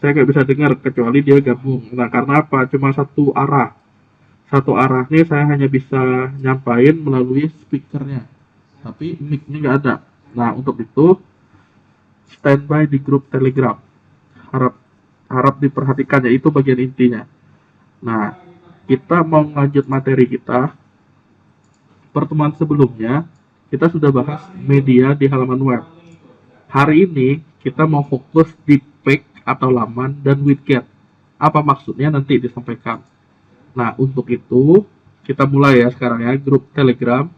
saya nggak bisa dengar kecuali dia gabung. Nah, karena apa? Cuma satu arah. Satu arah nih saya hanya bisa nyampain melalui speakernya, tapi mic-nya nggak ada. Nah, untuk itu standby di grup Telegram. Harap harap diperhatikan ya, itu bagian intinya. Nah, kita mau lanjut materi kita. Pertemuan sebelumnya kita sudah bahas media di halaman web. Hari ini kita mau fokus di page atau laman dan widget. Apa maksudnya nanti disampaikan. Nah, untuk itu kita mulai ya sekarang ya, grup Telegram.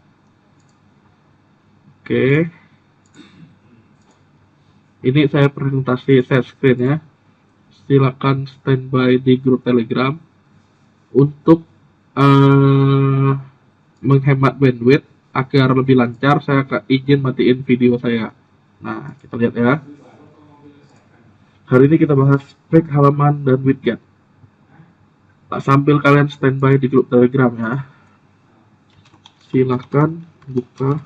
Oke, ini saya presentasi share screen ya. Silakan standby di grup Telegram untuk eh, menghemat bandwidth agar lebih lancar. Saya izin matiin video saya. Nah, kita lihat ya. Hari ini kita bahas page halaman dan widget. Nah, sambil kalian standby di grup Telegram ya, silahkan buka.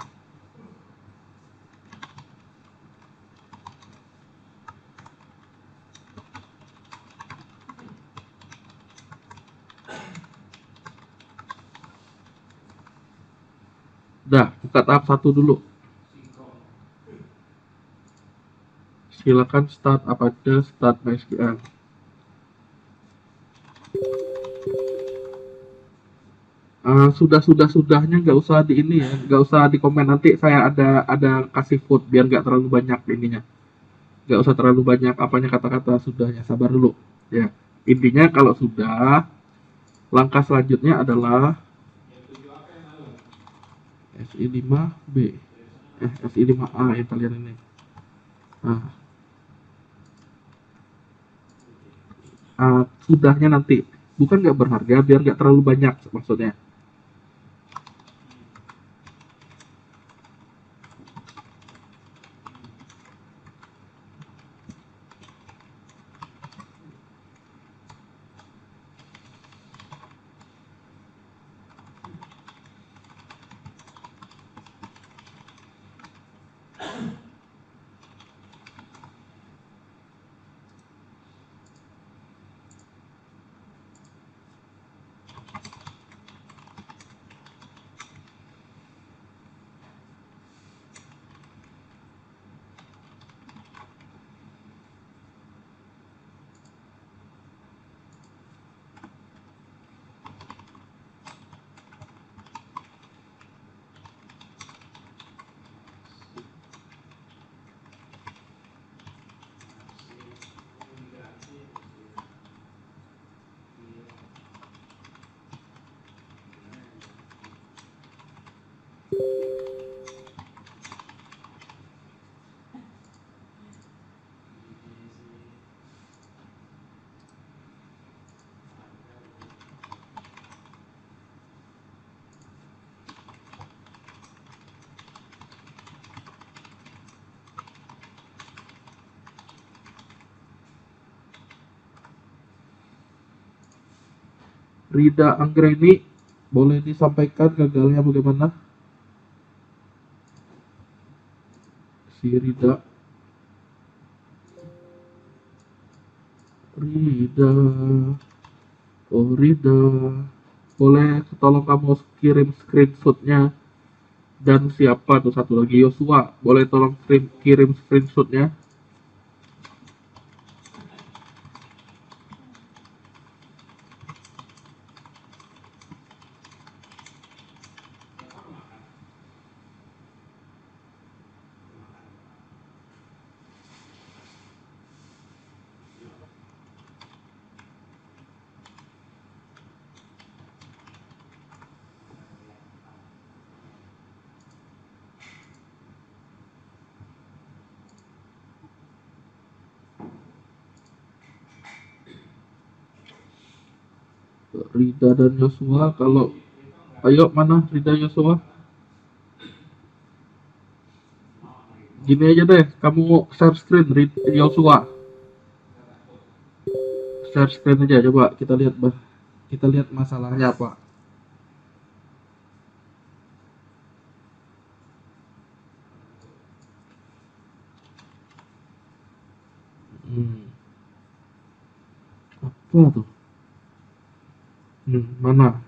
Dah, buka tahap 1 dulu. Silakan start apa aja, start MySQL. Sudahnya nggak usah di ini ya, nggak usah di komen, nanti saya ada kasih vote biar nggak terlalu banyak ininya, nggak usah terlalu banyak apanya kata-kata sudahnya, sabar dulu ya. Intinya kalau sudah, langkah selanjutnya adalah SI5B, SI5A yang kalian ini. Nah, sudahnya nanti, bukan nggak berharga, biar nggak terlalu banyak maksudnya. Rida Anggreni, boleh disampaikan gagalnya bagaimana? Si Rida, Rida, oh Rida, boleh tolong kamu kirim screenshotnya. Dan siapa tuh satu lagi, Yosua, boleh tolong kirim screenshotnya. Rida dan Yosua, kalau ayo mana Rida Yosua? Gini aja deh, kamu share screen Yosua, share screen aja, coba kita lihat kita lihat masalahnya apa. Hmm. Apa tuh? Mana?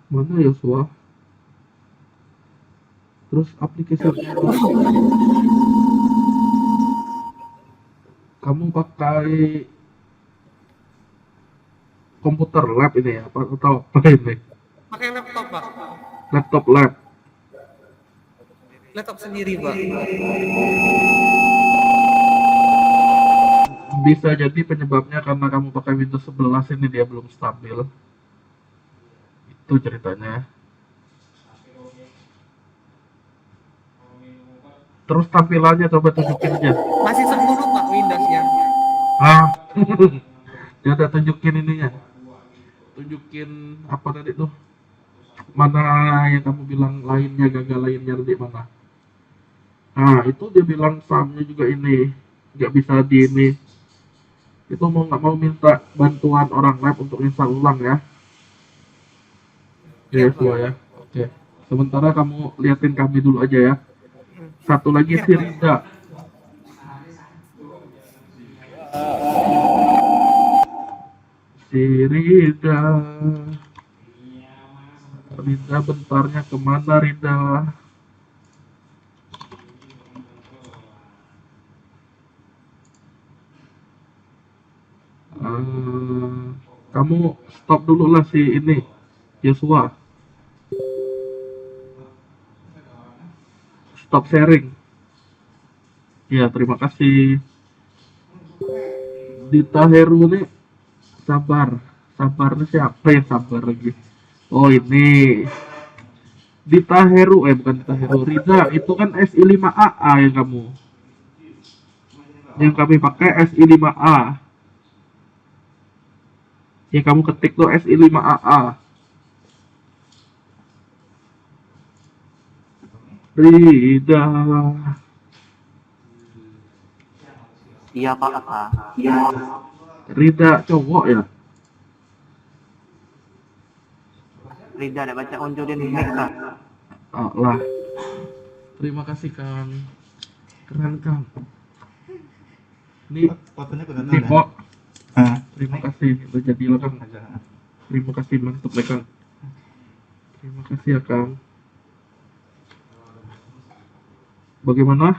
Mana Yosua? Terus aplikasi apa? Kamu pakai komputer lab ini ya? Apa atau apa ini? Pakai laptop, Pak. Laptop lab. Laptop sendiri, Pak. Bisa jadi penyebabnya karena kamu pakai Windows 11 ini dia belum stabil. Itu ceritanya. Terus tampilannya coba tunjukin aja. Masih 10, Pak, Windowsnya. Ah, ya udah tunjukin ininya. Tunjukin apa tadi tuh? Mana yang kamu bilang lainnya gagal lainnya di mana? Nah, itu dia bilang farmnya juga ini nggak bisa di ini. Itu mau nggak mau minta bantuan orang lab untuk install ulang ya. Iya, Ya, Pak. semua ya. Oke. Sementara kamu liatin kami dulu aja ya. Satu lagi Iya, si Pak. Rida. Si Rida. Rida bentarnya kemana Rida? Eh, kamu stop dulu lah si ini Joshua. Stop sharing. Ya, terima kasih. Dita Heru nih sabar. Sabarnya siapa yang sabar lagi? Oh, ini Dita Heru, bukan Dita Heru. Rida, itu kan SI5AA yang kamu. Yang kami pakai SI5A. Yang kamu ketik tuh SI5AA. Rida. Iya Pak apa? Rida cowok ya? Rida ada baca onjo dan make Pak. Ah, lah. Terima kasih Kang. Keren Kang. Nih, Fotonya nih kelihatan ya? kok. Ah, Terima kasih. Udah jadi lah Kang. aja. Terima kasih mantap ya Kang. Terima kasih ya Kang. Bagaimana?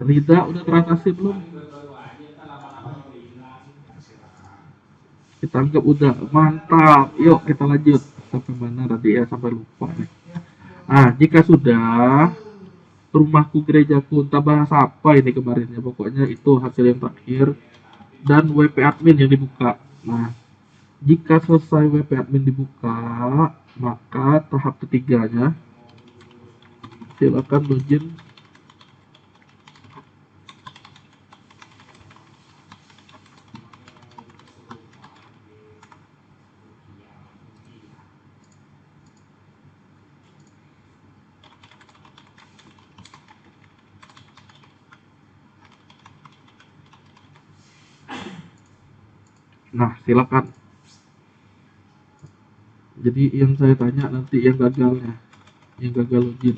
Rida udah teratasi belum? Kita anggap udah mantap. Yuk kita lanjut. Sampai mana tadi ya? Sampai lupa nih. Jika sudah rumahku gerejaku entah bahasa apa ini kemarinnya pokoknya itu hasil yang terakhir dan WP admin yang dibuka. Nah, jika selesai WP admin dibuka, maka tahap ketiganya silakan login. Nah, silakan. Jadi yang saya tanya nanti yang gagalnya, yang gagal login.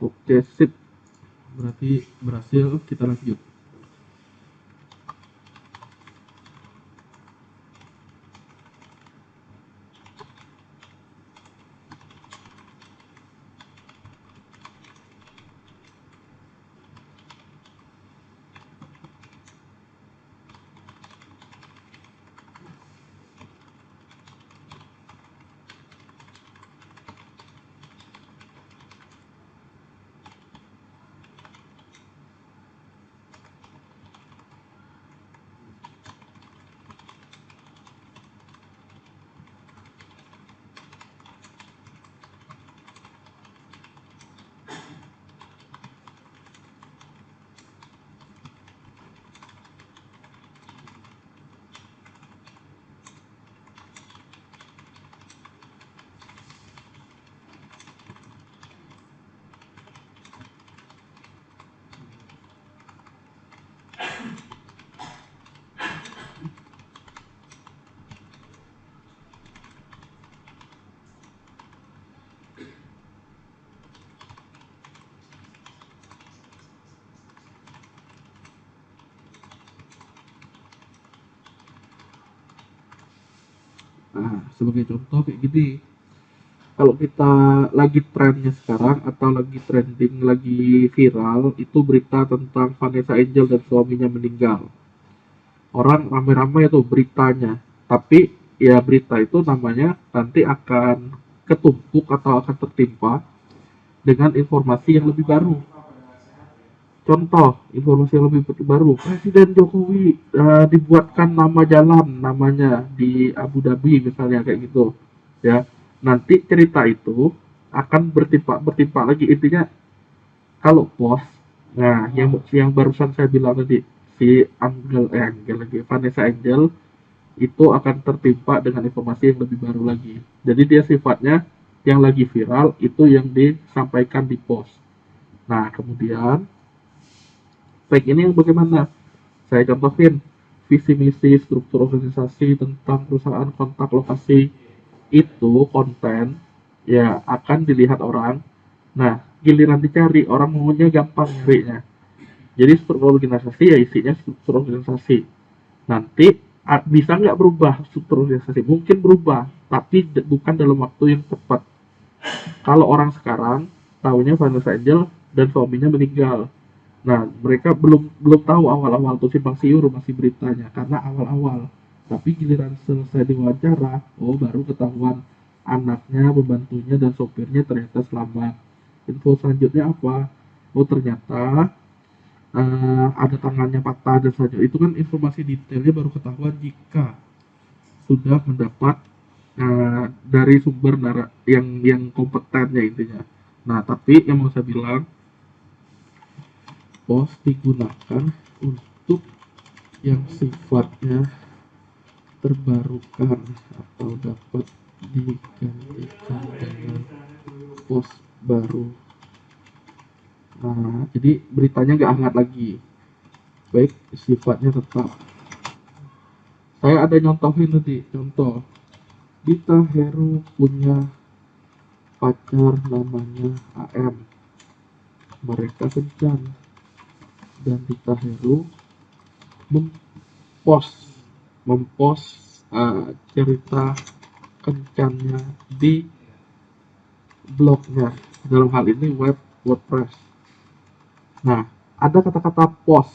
Oke, sip. Berarti berhasil, kita lanjut. sebagai contoh kayak gini. Kalau kita lagi trennya sekarang atau lagi trending, lagi viral, itu berita tentang Vanessa Angel dan suaminya meninggal. Orang ramai-ramai tuh beritanya. Tapi ya berita itu namanya nanti akan ketumpuk atau akan tertimpa dengan informasi yang lebih baru. Contoh, informasi yang lebih baru, Presiden Jokowi dibuatkan nama jalan namanya di Abu Dhabi misalnya kayak gitu, ya. Nanti cerita itu akan bertimpa lagi intinya kalau post, nah yang barusan saya bilang tadi si Angel lagi Vanessa Angel itu akan tertimpa dengan informasi yang lebih baru lagi. Jadi dia sifatnya yang lagi viral itu yang disampaikan di post. Nah kemudian fake ini yang bagaimana? Saya contohin visi misi struktur organisasi tentang perusahaan kontak lokasi itu konten ya akan dilihat orang. Nah giliran dicari orang maunya gampang nyarinya. Jadi struktur organisasi ya isinya struktur organisasi. Nanti bisa nggak berubah struktur organisasi? Mungkin berubah, tapi bukan dalam waktu yang cepat. Kalau orang sekarang tahunya Vanessa Angel dan suaminya meninggal. Nah, mereka belum tahu awal-awal tuh simpang siur masih beritanya karena awal-awal. Tapi giliran selesai diwawancara, oh baru ketahuan anaknya, pembantunya dan sopirnya ternyata selamat. Info selanjutnya apa? Oh ternyata ada tangannya patah dan saja. Itu kan informasi detailnya baru ketahuan jika sudah mendapat dari sumber yang kompetennya intinya. Nah, tapi yang mau saya bilang post digunakan untuk yang sifatnya terbarukan atau dapat digantikan dengan post baru. Nah, jadi beritanya nggak hangat lagi. Baik, sifatnya tetap. Saya ada nyontohin tadi, contoh. Dita Heru punya pacar namanya AM. Mereka kencan. Dan Dita Heru mempost cerita kencannya di blognya, dalam hal ini web WordPress. Nah, ada kata-kata post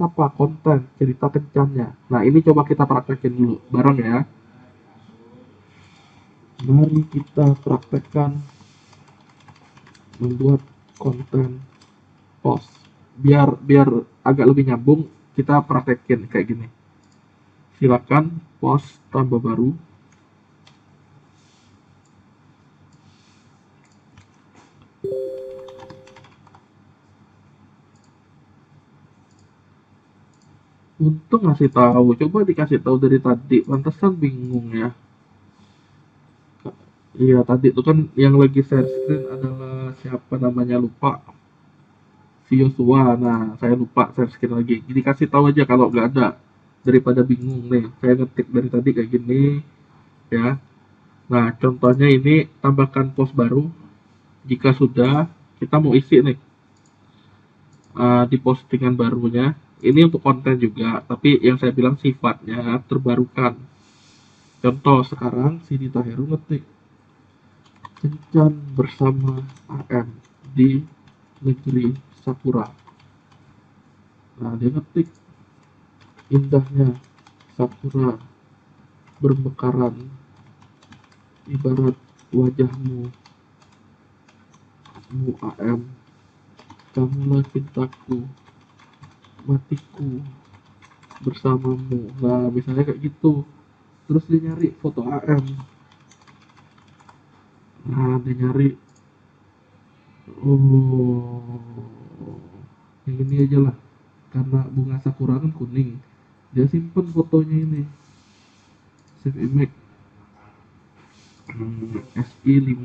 apa? Konten cerita kencannya. Nah, ini coba kita praktekin dulu bareng ya. Mari kita praktekkan membuat konten post. Biar agak lebih nyambung, kita praktekin kayak gini. Silakan post tambah baru. Untung ngasih tahu, coba dikasih tahu dari tadi, pantesan bingung ya. Iya tadi itu kan yang lagi share screen adalah siapa namanya lupa. Si Yosua. Nah, saya lupa share screen lagi. Jadi kasih tahu aja kalau nggak ada daripada bingung nih. Saya ngetik dari tadi kayak gini ya. Nah, contohnya ini tambahkan post baru. Jika sudah, kita mau isi nih di postingan barunya. Ini untuk konten juga, tapi yang saya bilang sifatnya terbarukan. Contoh sekarang si Dita Heru ngetik kencan bersama AM di negeri Sakura. Nah, dia ngetik indahnya Sakura bermekaran ibarat wajahmu AM, kamulah cintaku, matiku bersamamu. Nah, misalnya kayak gitu. Terus dia nyari foto AM. Nah, dia nyari yang ini aja lah, karena bunga sakura kan kuning. Dia simpen fotonya ini, save image SI5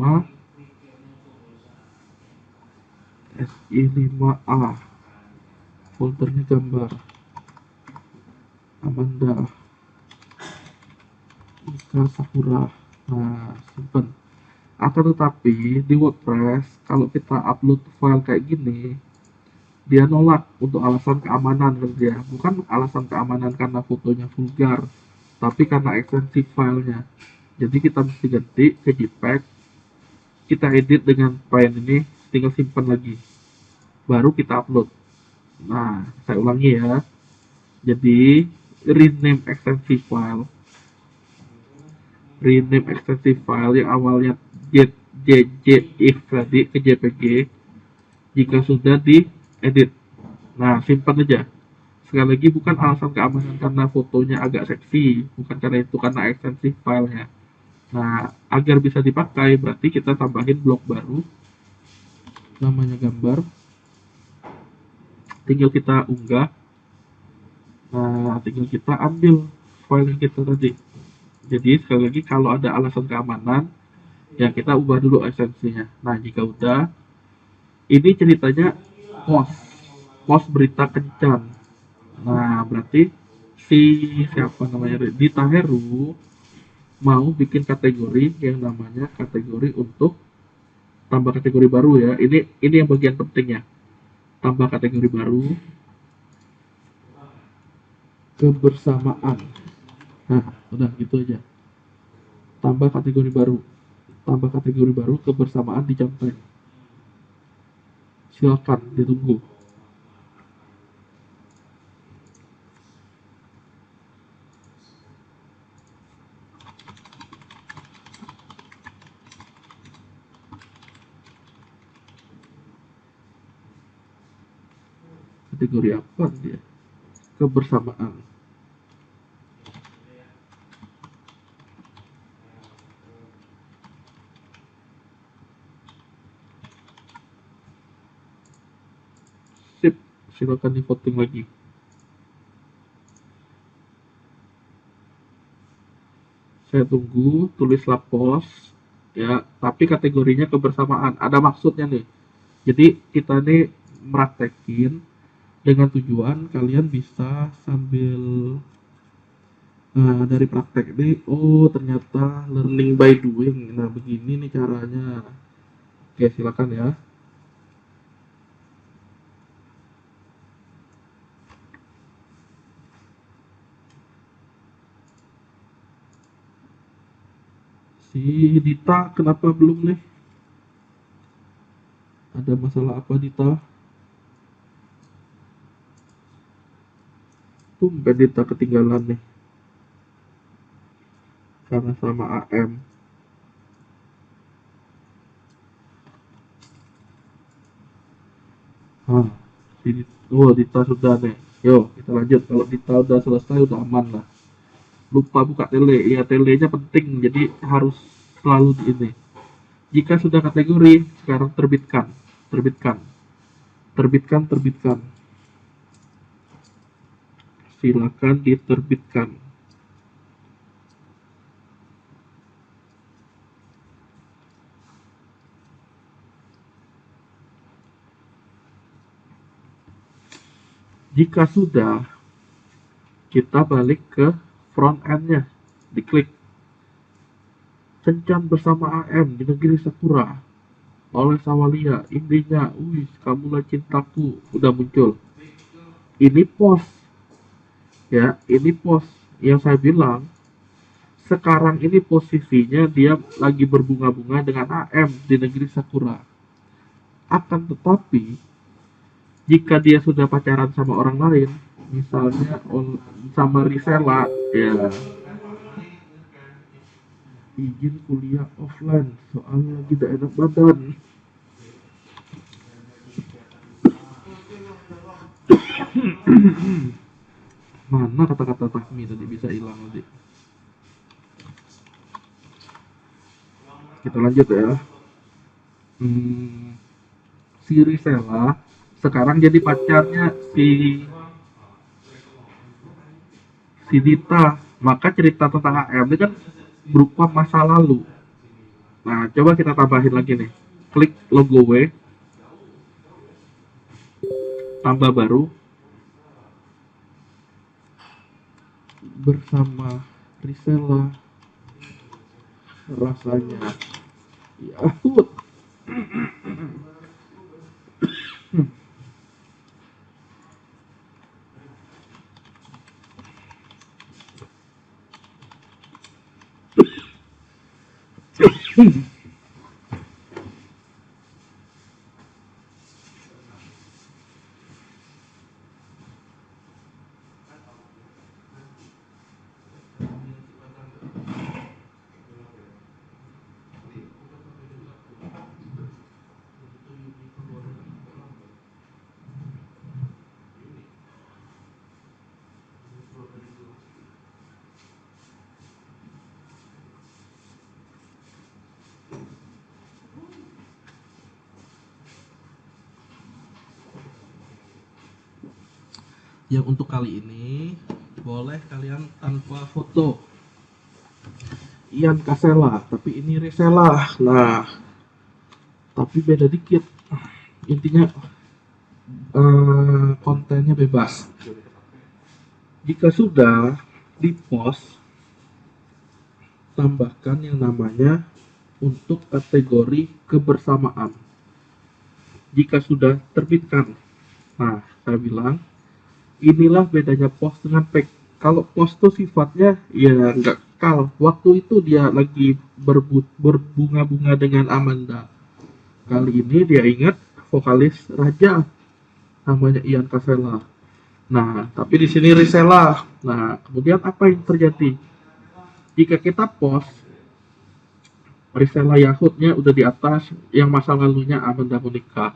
SI5A, foldernya gambar Amanda Ika Sakura. Nah, simpen. Akan tetapi di WordPress kalau kita upload file kayak gini, dia nolak untuk alasan keamanan kan dia. Bukan alasan keamanan karena fotonya vulgar, tapi karena ekstensi filenya. Jadi kita mesti ganti ke JPEG, kita edit dengan file ini, tinggal simpan lagi, baru kita upload. Nah, saya ulangi ya. Jadi rename extensive file yang awalnya JJIF tadi ke JPG jika sudah diedit. Nah, simpan aja. Sekali lagi, bukan alasan keamanan karena fotonya agak seksi, bukan karena itu, karena extensive filenya. Nah, agar bisa dipakai berarti kita tambahin blok baru, namanya gambar, tinggal kita unggah. Nah, tinggal kita ambil file yang kita tadi. Jadi sekali lagi, kalau ada alasan keamanan ya kita ubah dulu ekstensinya. Nah, jika udah, ini ceritanya post berita kencan. Nah, berarti si siapa namanya, Dita Heru mau bikin kategori yang namanya kategori untuk tambah kategori baru ya. Ini yang bagian pentingnya. Tambah kategori baru, kebersamaan. Nah, udah gitu aja. Tambah kategori baru. Tambah kategori baru, kebersamaan dicontek. Silakan ditunggu. Kategori apa dia? Kebersamaan. Sip, silakan di voting lagi. Saya tunggu, tulislah post ya, tapi kategorinya kebersamaan. Ada maksudnya nih. Jadi kita nih meraktekin dengan tujuan kalian bisa sambil dari praktek ini, oh ternyata learning by doing. Nah, begini nih caranya. Oke, silakan ya. Si Dita kenapa belum nih? Ada masalah apa, Dita? Tumben Dita ketinggalan nih. Karena sama AM. Hah, Dita sudah nih. Yo, kita lanjut. Kalau Dita udah selesai, udah aman lah. Lupa buka tele. Ya, telenya penting, jadi harus selalu di ini. Jika sudah kategori, sekarang terbitkan. Terbitkan. Terbitkan, terbitkan. Silakan diterbitkan. Jika sudah, kita balik ke front end-nya. Diklik. Kencan bersama AM di negeri Sakura oleh Sawalia. Intinya, wih, kamulah cintaku. Udah muncul. Ini post. Ya, ini post yang saya bilang. Sekarang ini posisinya dia lagi berbunga-bunga dengan AM di negeri Sakura. Akan tetapi, jika dia sudah pacaran sama orang lain, misalnya sama Risela, ya izin kuliah offline soalnya lagi tidak enak badan. Mana kata-kata Tahmi tadi bisa hilang nanti. Kita lanjut ya. Si Risela sekarang jadi pacarnya si Dita. Maka cerita tentang AM ini kan berupa masa lalu. Nah, coba kita tambahin lagi nih. Klik logo W, tambah baru, bersama Risela rasanya Yahut. Yang untuk kali ini boleh kalian tanpa foto. Ian Kasela, tapi ini Resela. Nah, tapi beda dikit. Intinya kontennya bebas. Jika sudah di post, tambahkan yang namanya untuk kategori kebersamaan. Jika sudah terbitkan, nah saya bilang inilah bedanya post dengan pack. Kalau post tuh sifatnya ya nggak kekal. Waktu itu dia lagi berbunga-bunga dengan Amanda. Kali ini dia ingat vokalis Raja namanya Ian Kasela. Nah, tapi di sini Risela. Nah, kemudian apa yang terjadi? Jika kita post Risela Yahudnya udah di atas, yang masa lalunya Amanda Monica.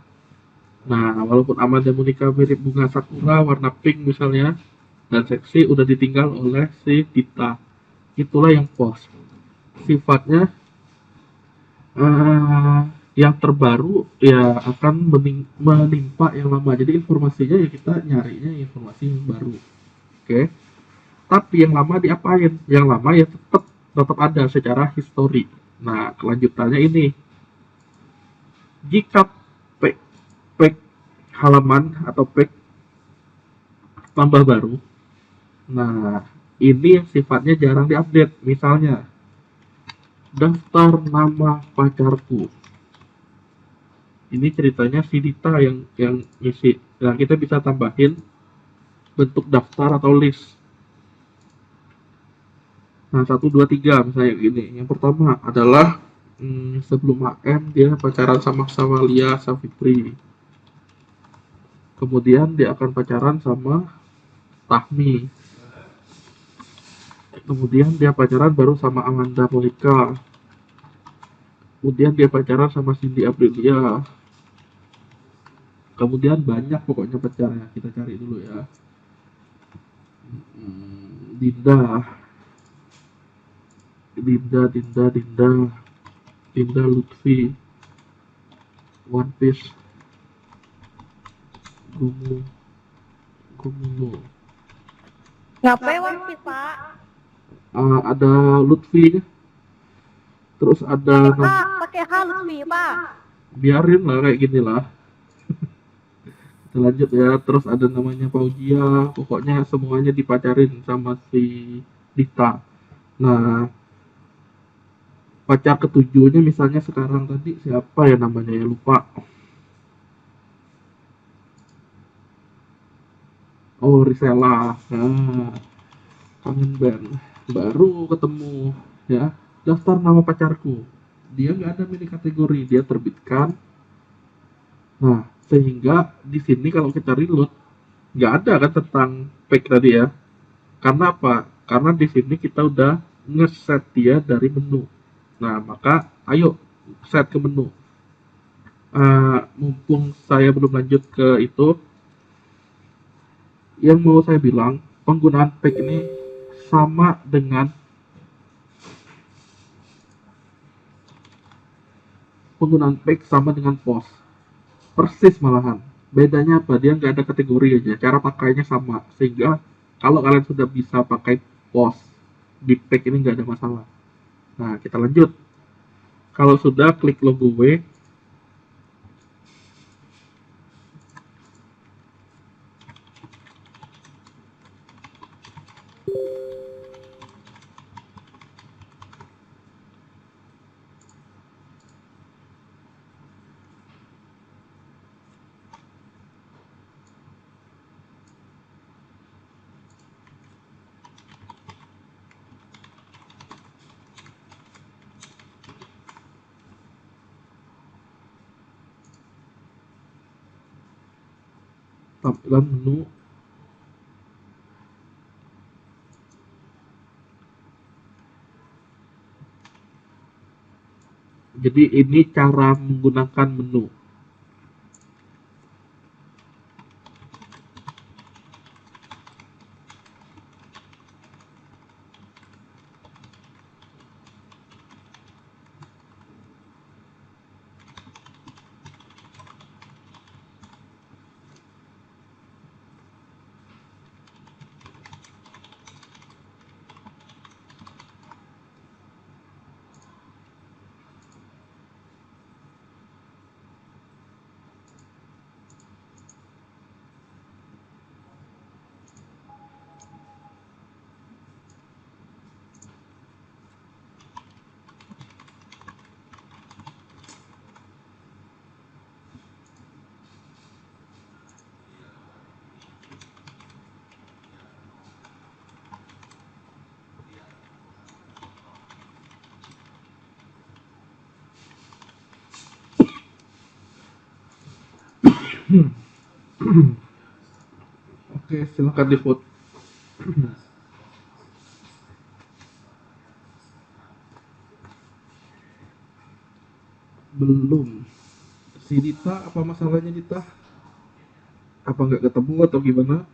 Nah, walaupun Amanda Monica mirip bunga sakura warna pink misalnya, dan seksi udah ditinggal oleh si Dita. Itulah yang post. Sifatnya yang terbaru ya akan menimpa yang lama. Jadi informasinya ya kita nyarinya informasi yang baru. Oke. Tapi yang lama diapain? Yang lama ya tetap ada secara histori. Nah, kelanjutannya ini. Jika page halaman atau page tambah baru, nah ini yang sifatnya jarang diupdate. Misalnya daftar nama pacarku. Ini ceritanya si Dita yang ngisi. Nah, kita bisa tambahin bentuk daftar atau list. Nah, 1, 2, 3 misalnya gini. Yang pertama adalah sebelum HM dia pacaran sama Samalia Savitri. Kemudian dia akan pacaran sama Tahmi. Kemudian dia pacaran baru sama Amanda Monica. Kemudian dia pacaran sama Cindy Aprilia. Kemudian banyak pokoknya pacarnya. Kita cari dulu ya. Dinda Lutfi, One Piece, Gumulo. Ngapain One Piece, Pak? Ada Lutfi, terus ada Pakai halus nih, Pak. biarin lah kayak gini lah. Kita lanjut ya. Terus ada namanya Fauzia. Pokoknya semuanya dipacarin sama si Dita. Nah, pacar ketujuhnya misalnya sekarang tadi siapa ya namanya ya, lupa. Oh, Risela. Nah, kangen band. Baru ketemu ya. Daftar nama pacarku. Dia nggak ada mini kategori, dia terbitkan. Nah, sehingga di sini kalau kita reload nggak ada kan tentang pack tadi ya. Karena apa? Karena di sini kita udah ngeset dia dari menu. Nah, maka ayo set ke menu. Mumpung saya belum lanjut ke itu, yang mau saya bilang, penggunaan pack ini sama dengan post. Persis malahan. Bedanya apa? Dia nggak ada kategori aja. Cara pakainya sama. Sehingga kalau kalian sudah bisa pakai post di pack ini nggak ada masalah. Nah, kita lanjut. Kalau sudah, klik logo W. tampilan menu. Jadi ini cara menggunakan menu. Oke, silakan di vote. Belum. Si Dita, apa masalahnya Dita? Apa nggak ketemu atau gimana?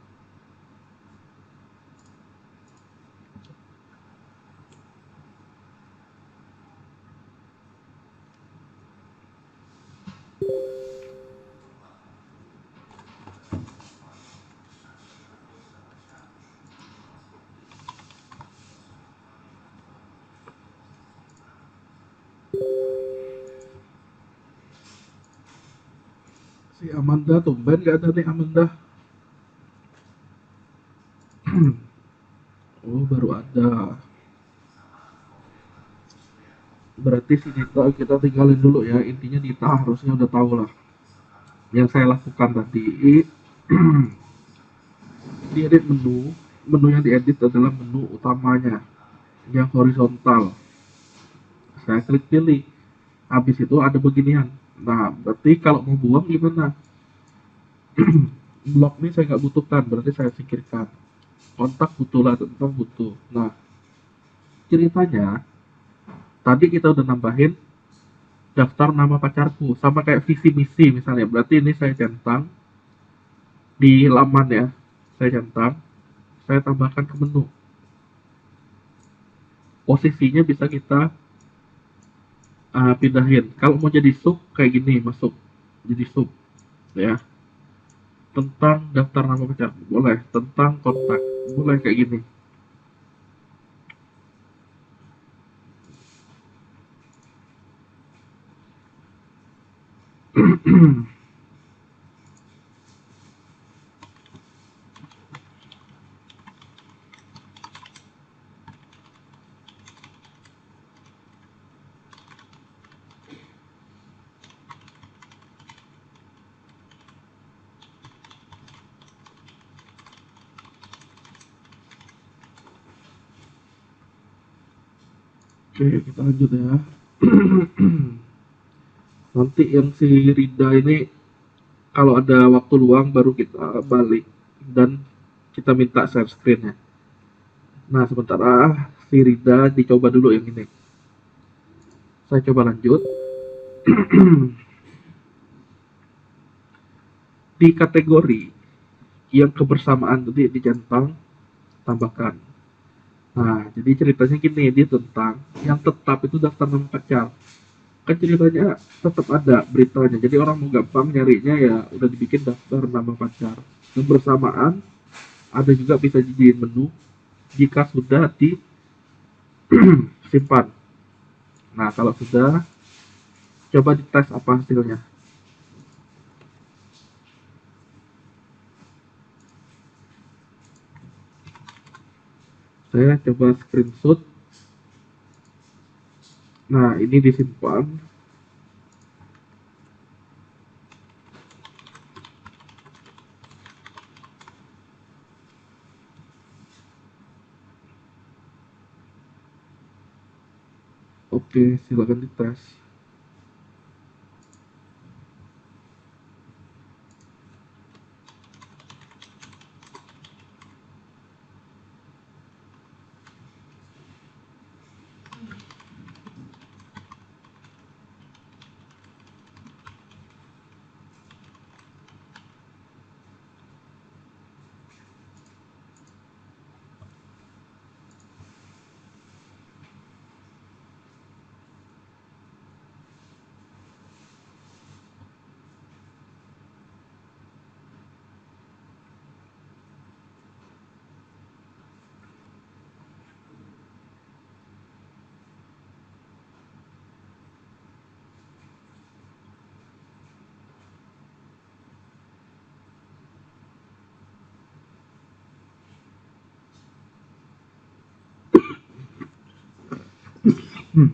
Si Amanda tumben nggak ada nih Amanda. Oh, baru ada. Berarti si Dita kita tinggalin dulu ya. Intinya Dita harusnya udah tahu lah. Yang saya lakukan tadi, di edit menu. Menu yang diedit adalah menu utamanya yang horizontal. Saya klik pilih. Habis itu ada beginian. Nah, berarti kalau mau buang gimana? Blok ini saya nggak butuhkan, berarti saya singkirkan. Kontak butuh lah, tentang butuh. Nah, ceritanya tadi kita udah nambahin daftar nama pacarku sama kayak visi misi misalnya. Berarti ini saya centang di laman ya. Saya centang, saya tambahkan ke menu. Posisinya bisa kita pindahin. Kalau mau jadi sub kayak gini, masuk jadi sub ya. Tentang daftar nama pacar boleh, tentang kontak boleh kayak gini. Oke, kita lanjut ya. Nanti yang si Rida ini kalau ada waktu luang baru kita balik dan kita minta share screen ya. Nah, sementara si Rida dicoba dulu yang ini. Saya coba lanjut. Di kategori yang kebersamaan tadi dicentang, tambahkan. Nah, jadi ceritanya gini, dia tentang yang tetap itu daftar nama pacar. Kan ceritanya tetap ada beritanya, jadi orang mau gampang nyarinya ya udah dibikin daftar nama pacar. Kebersamaan ada juga bisa dijadiin menu jika sudah disimpan. Nah, kalau sudah, coba dites apa hasilnya. Saya coba screenshot. Nah, ini disimpan. Oke, silakan dites. Hmm.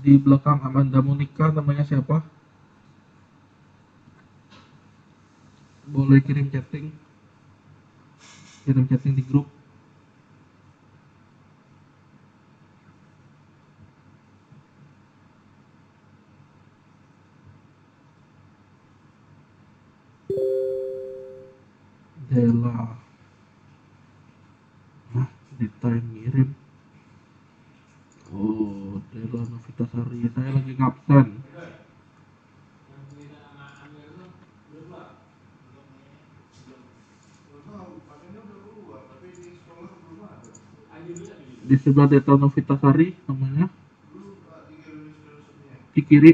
Di belakang Amanda Monica namanya siapa? Boleh kirim chatting di grup. Dela. Nah, Dita yang ngirim. Oh, Dela Novitasari. Saya lagi ngabsen. Di sebelah Deta Novitasari namanya. Di kiri.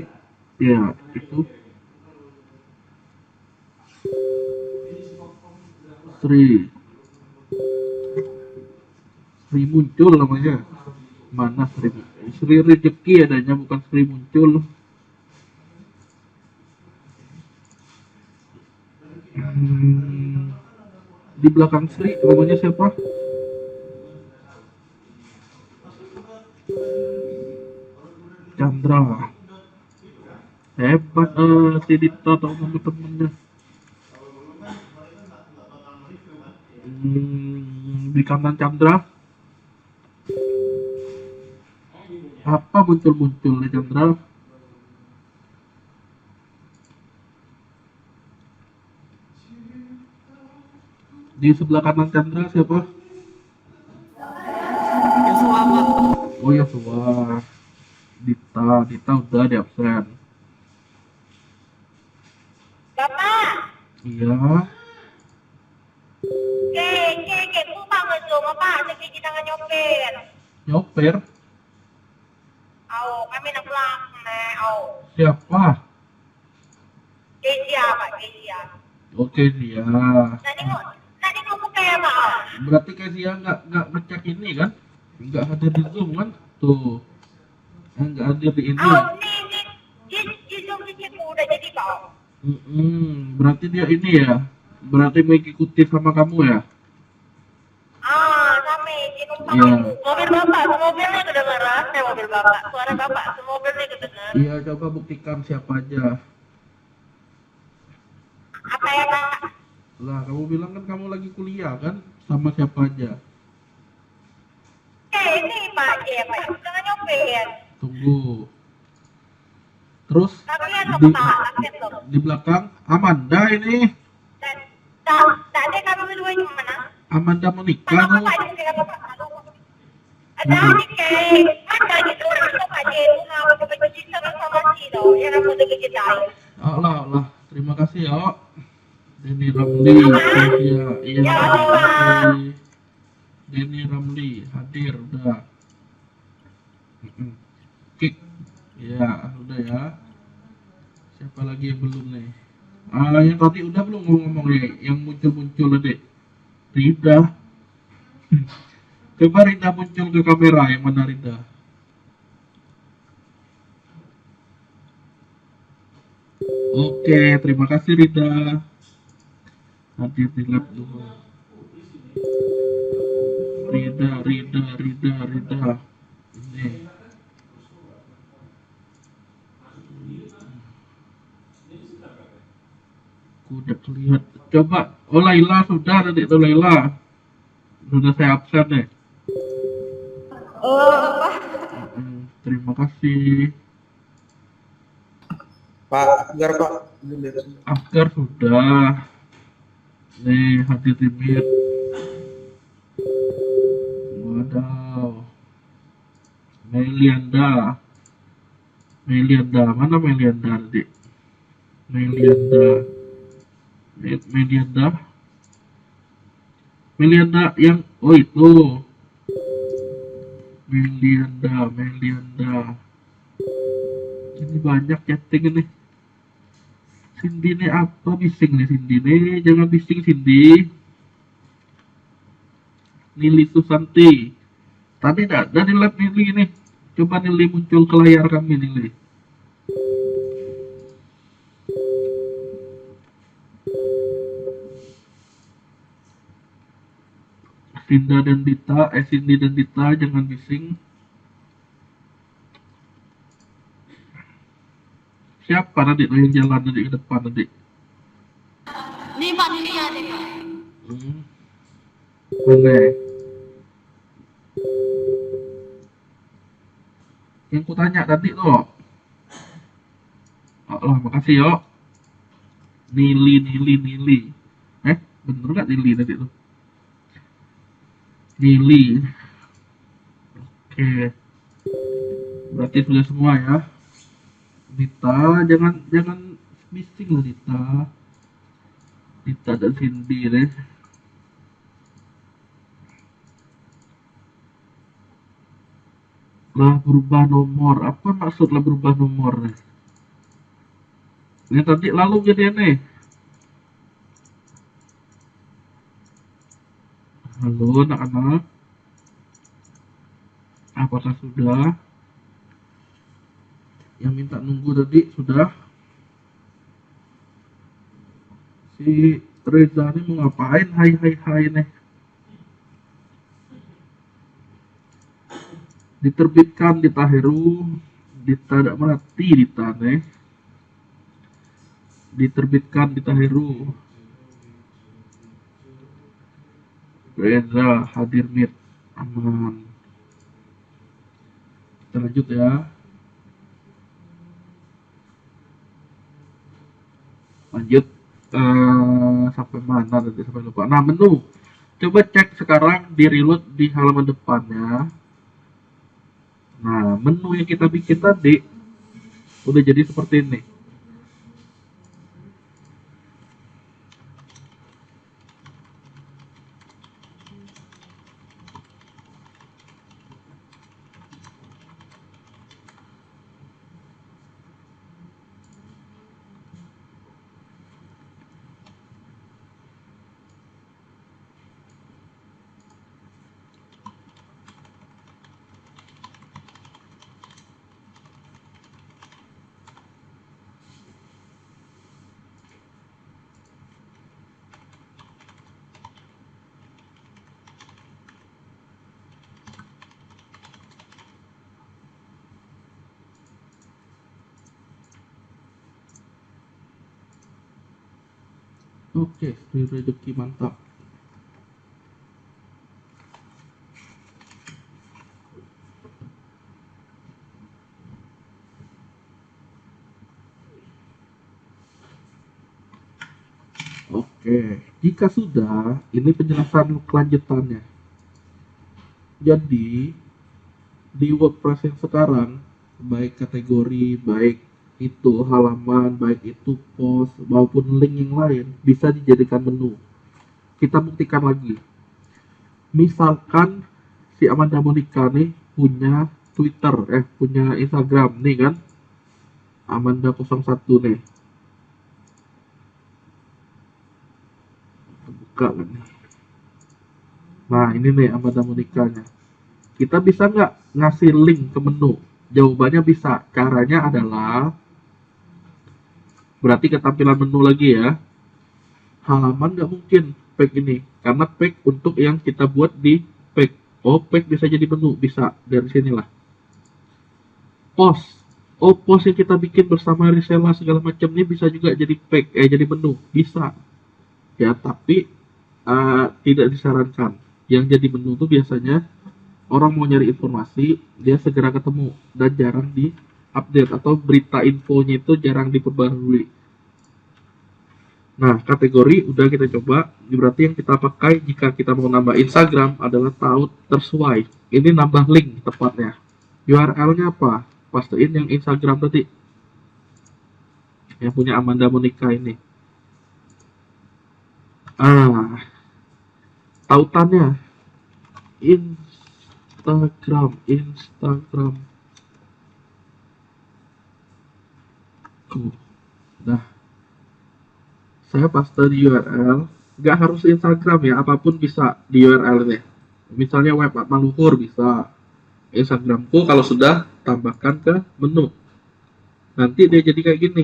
Ya, itu. Sri. Sri muncul namanya. Mana Sri? Sri rezeki adanya, bukan Sri muncul. Di belakang Sri namanya siapa? Chandra. Hebat si Dita atau temen-temennya. Di kanan Chandra. Apa muncul-muncul nih Chandra? Di sebelah kanan Chandra siapa? Yosua pak. Oh ya, Suwa. Dita udah di absen. Bapak, Iya. ke pupa ngezo, Bapak, sakit tangan nyopir. Nyoper? Au, kami nak pulang, au. Siapa? Kesia, Pak, Kesia. Oke dia. Tadi ngomong kayak Pak. Berarti kayak dia nggak ngecek ini kan? Nggak hadir di Zoom kan? Tuh. Nggak hadir di ini. Au, nih, di Zoom cikgu udah jadi Pak. Berarti dia ini ya. Berarti mengikuti sama kamu ya? Kami di numpang. Iya. Mobil Bapak, semobilnya kedengeran. Mobil Bapak, suara Bapak, semobilnya kedengeran. Iya, coba buktikan siapa aja. Apa ya Pak? Lah, kamu bilang kan kamu lagi kuliah kan? Sama siapa aja? Ini Pak, ya Pak, jangan nyopir. Tunggu. Terus Tapi ya di, Pak, aktif tuh. di belakang Amanda ini. Dan tadi kami berdua gimana? Amanda menikah Kenapa tuh. Pak itu kayak Bapak? Ada adik kayak ada gitu orang tuh Pak dia itu ngapa kebenci sama si itu yang aku tuh kecintai. Allah. Terima kasih ya. Denny Ramli. Iya, Ya terima Allah. kasih. Denny Ramli hadir udah. Kik. Ya, udah ya. Siapa lagi yang belum nih? Yang tadi udah belum ngomong nih, yang muncul-muncul tadi. Rida. Coba Rida muncul ke kamera, yang mana Rida? Oke, terima kasih Rida. Hadir di lab dulu. Rida. Ini. Udah lihat. Coba, oh Laila sudah tadi itu Laila. Sudah saya absen deh. Terima kasih. Pak, biar Pak. Askar sudah. Nih hadir di meet. Wadaw. Melianda, mana Melianda tadi? Melianda yang itu. Melianda. Ini banyak chatting ini. Cindy nih apa bising nih Cindy nih? Jangan bising Cindy. Nili Susanti. Tadi ada di lab Nili nih. Coba Nili muncul ke layar kami Nili. Cindy dan Dita jangan bising. Siapa tadi tuh yang jalan tadi ke depan tadi? Nih Pak, ini ya nih Pak. Mana? Yang ku tanya tadi tuh. Allah, makasih yo. Nili. Bener nggak Lili tadi tuh? Lili. Oke, berarti sudah semua ya. Dita, jangan jangan missing loh Dita. Dita dan Cindy deh. Lah berubah nomor. Apa maksudnya berubah nomor? Ini tadi lalu jadi aneh. Halo anak-anak. Apakah sudah? Yang minta nunggu tadi sudah? Si Reza ini mau ngapain? Hai hai hai nih. Diterbitkan di Taheru, Dita tidak mati Dita nih. Diterbitkan di Taheru. Reza hadir meet aman. Kita lanjut ya. Lanjut sampai mana tadi sampai lupa. Nah menu. Coba cek sekarang di reload di halaman depannya. Nah menu yang kita bikin tadi udah jadi seperti ini. Oke, rezeki mantap. Oke, jika sudah, ini penjelasan kelanjutannya. Jadi, di WordPress yang sekarang, baik kategori, baik itu halaman, baik itu post, maupun link yang lain, bisa dijadikan menu. Kita buktikan lagi. Misalkan si Amanda Monica nih punya Twitter, punya Instagram nih kan, Amanda01 nih. Buka kan nih. Nah ini nih Amanda Monica-nya. Kita bisa nggak ngasih link ke menu? Jawabannya bisa. Caranya adalah berarti ketampilan menu lagi ya. Halaman nggak mungkin pack ini karena pack untuk yang kita buat di pack. Oh pack bisa jadi menu, bisa dari sinilah. Post. Oh post yang kita bikin bersama reseller segala macam ini bisa juga jadi pack, jadi menu, bisa. Ya tapi tidak disarankan. Yang jadi menu tuh biasanya orang mau nyari informasi, dia segera ketemu dan jarang di-update atau berita infonya itu jarang diperbarui. Nah, kategori udah kita coba. Berarti yang kita pakai jika kita mau nambah Instagram adalah taut tersuai. Ini nambah link tepatnya. URL-nya apa? Pastein yang Instagram tadi. Yang punya Amanda Monica ini. Tautannya Instagram. Nah, saya paste di URL. Nggak harus Instagram ya, apapun bisa di URL ini. Misalnya web Maluhur bisa. Instagramku kalau sudah tambahkan ke menu. Nanti dia jadi kayak gini.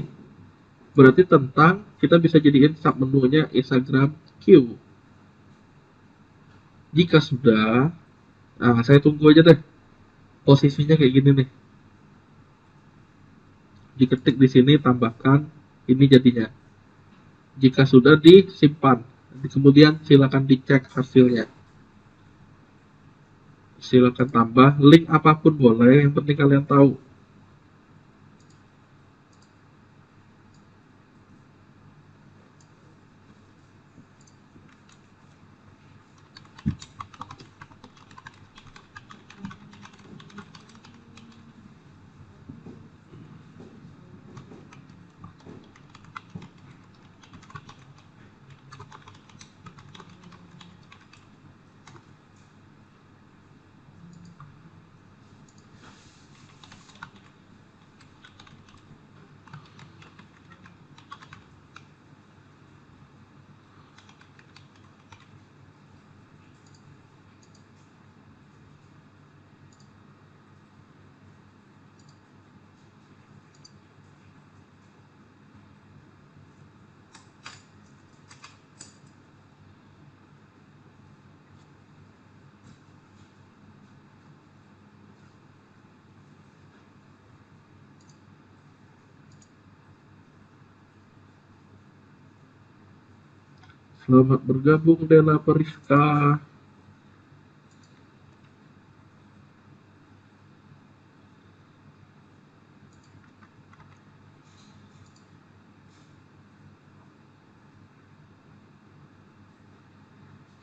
Berarti tentang kita bisa jadiin sub menunya Instagram Q. Jika sudah, nah saya tunggu aja deh. Posisinya kayak gini nih. Diketik di sini tambahkan ini jadinya. Jika sudah disimpan, kemudian silakan dicek hasilnya. Silakan tambah link apapun boleh, yang penting kalian tahu. Selamat bergabung Della Periska.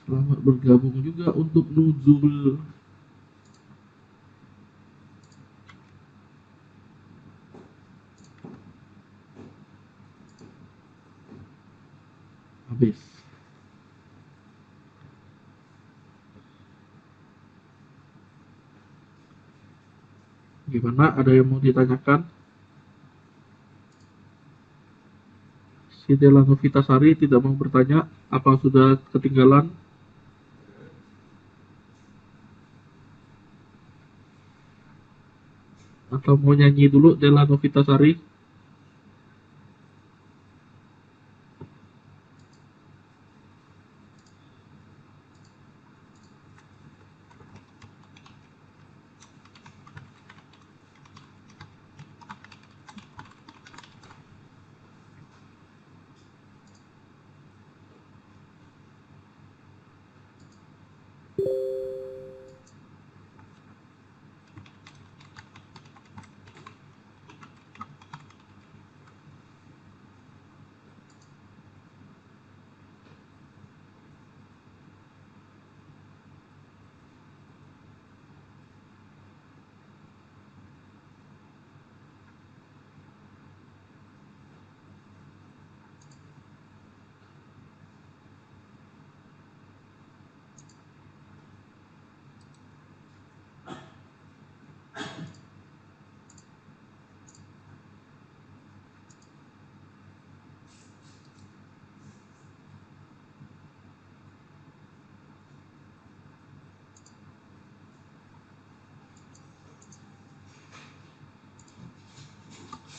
Selamat bergabung juga untuk Nuzul. Habis. Gimana? Ada yang mau ditanyakan? Si Della Novitasari tidak mau bertanya. Apa sudah ketinggalan? Atau mau nyanyi dulu Della Novitasari?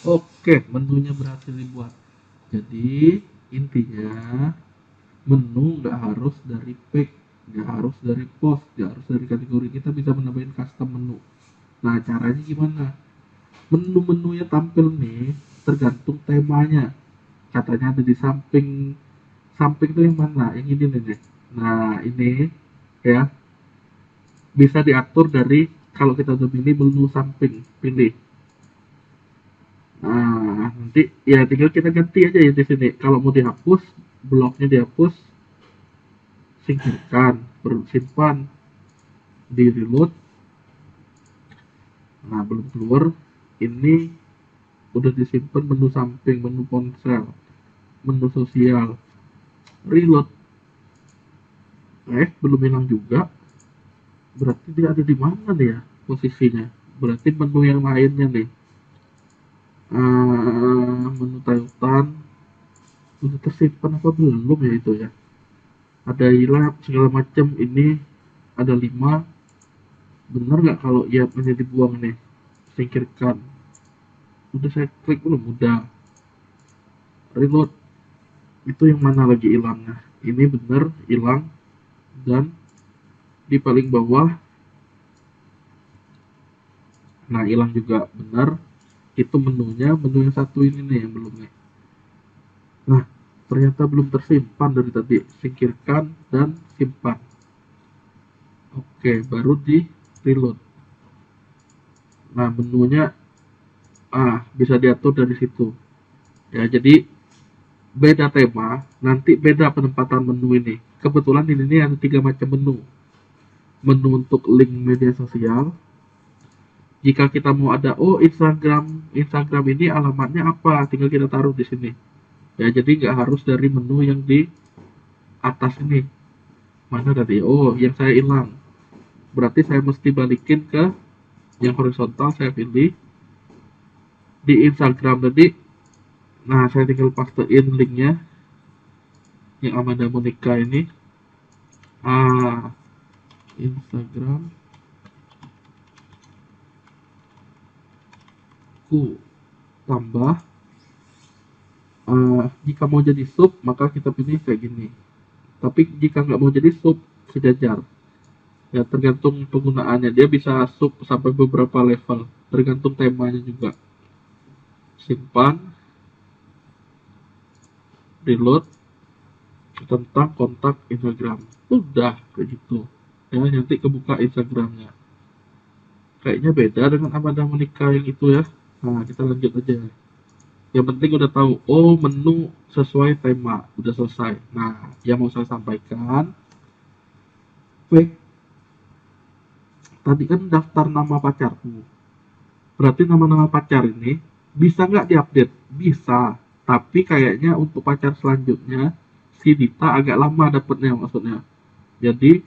Oke, menunya berhasil dibuat. Jadi intinya menu nggak harus dari pack, nggak harus dari post, nggak harus dari kategori. Kita bisa menambahin custom menu. Nah, caranya gimana? Menu-menu yang tampil nih tergantung temanya. Katanya ada di samping. Samping tuh yang mana? Yang ini nih. Nah, ini ya bisa diatur dari kalau kita udah pilih menu samping, pilih. Nah, nanti ya tinggal kita ganti aja ya di sini. Kalau mau dihapus, bloknya dihapus, singkirkan, simpan, di reload. Nah, belum keluar. Ini udah disimpan menu samping, menu ponsel, menu sosial, reload. Belum hilang juga. Berarti dia ada di mana nih ya posisinya? Berarti menu yang lainnya nih. Menu tautan udah tersimpan apa belum ya itu ya? Ada hilang segala macam. Ini ada 5. Bener nggak kalau ya ini dibuang nih? Singkirkan. Udah saya klik belum? Udah. Reload. Itu yang mana lagi hilangnya? Ini bener hilang. Dan di paling bawah, nah hilang juga bener. Itu menunya, menu yang satu ini nih yang belum nih. Nah, ternyata belum tersimpan dari tadi. Singkirkan dan simpan. Oke, baru di reload. Nah, menunya bisa diatur dari situ. Ya, jadi beda tema, nanti beda penempatan menu ini. Kebetulan di sini ada 3 macam menu. Menu untuk link media sosial. Jika kita mau ada Instagram ini alamatnya apa, tinggal kita taruh di sini. Ya, jadi nggak harus dari menu yang di atas ini. Mana tadi? Oh, yang saya hilang. Berarti saya mesti balikin ke yang horizontal, saya pilih di Instagram tadi. Nah, saya tinggal pastein linknya yang Amanda Monica ini. Instagram ku tambah. Jika mau jadi sub, maka kita pilih kayak gini. Tapi jika nggak mau jadi sub, sejajar. Ya, tergantung penggunaannya. Dia bisa sub sampai beberapa level. Tergantung temanya juga. Simpan. Reload. tentang kontak Instagram. Udah kayak gitu. Ya, nanti kebuka Instagramnya. Kayaknya beda dengan Amanda menikah yang itu ya. Nah, kita lanjut aja. Yang penting udah tahu, oh menu sesuai tema, udah selesai. Nah, yang mau saya sampaikan, wait, tadi kan daftar nama pacarku. Berarti nama-nama pacar ini bisa nggak diupdate? Bisa, tapi kayaknya untuk pacar selanjutnya si Dita agak lama dapetnya maksudnya. Jadi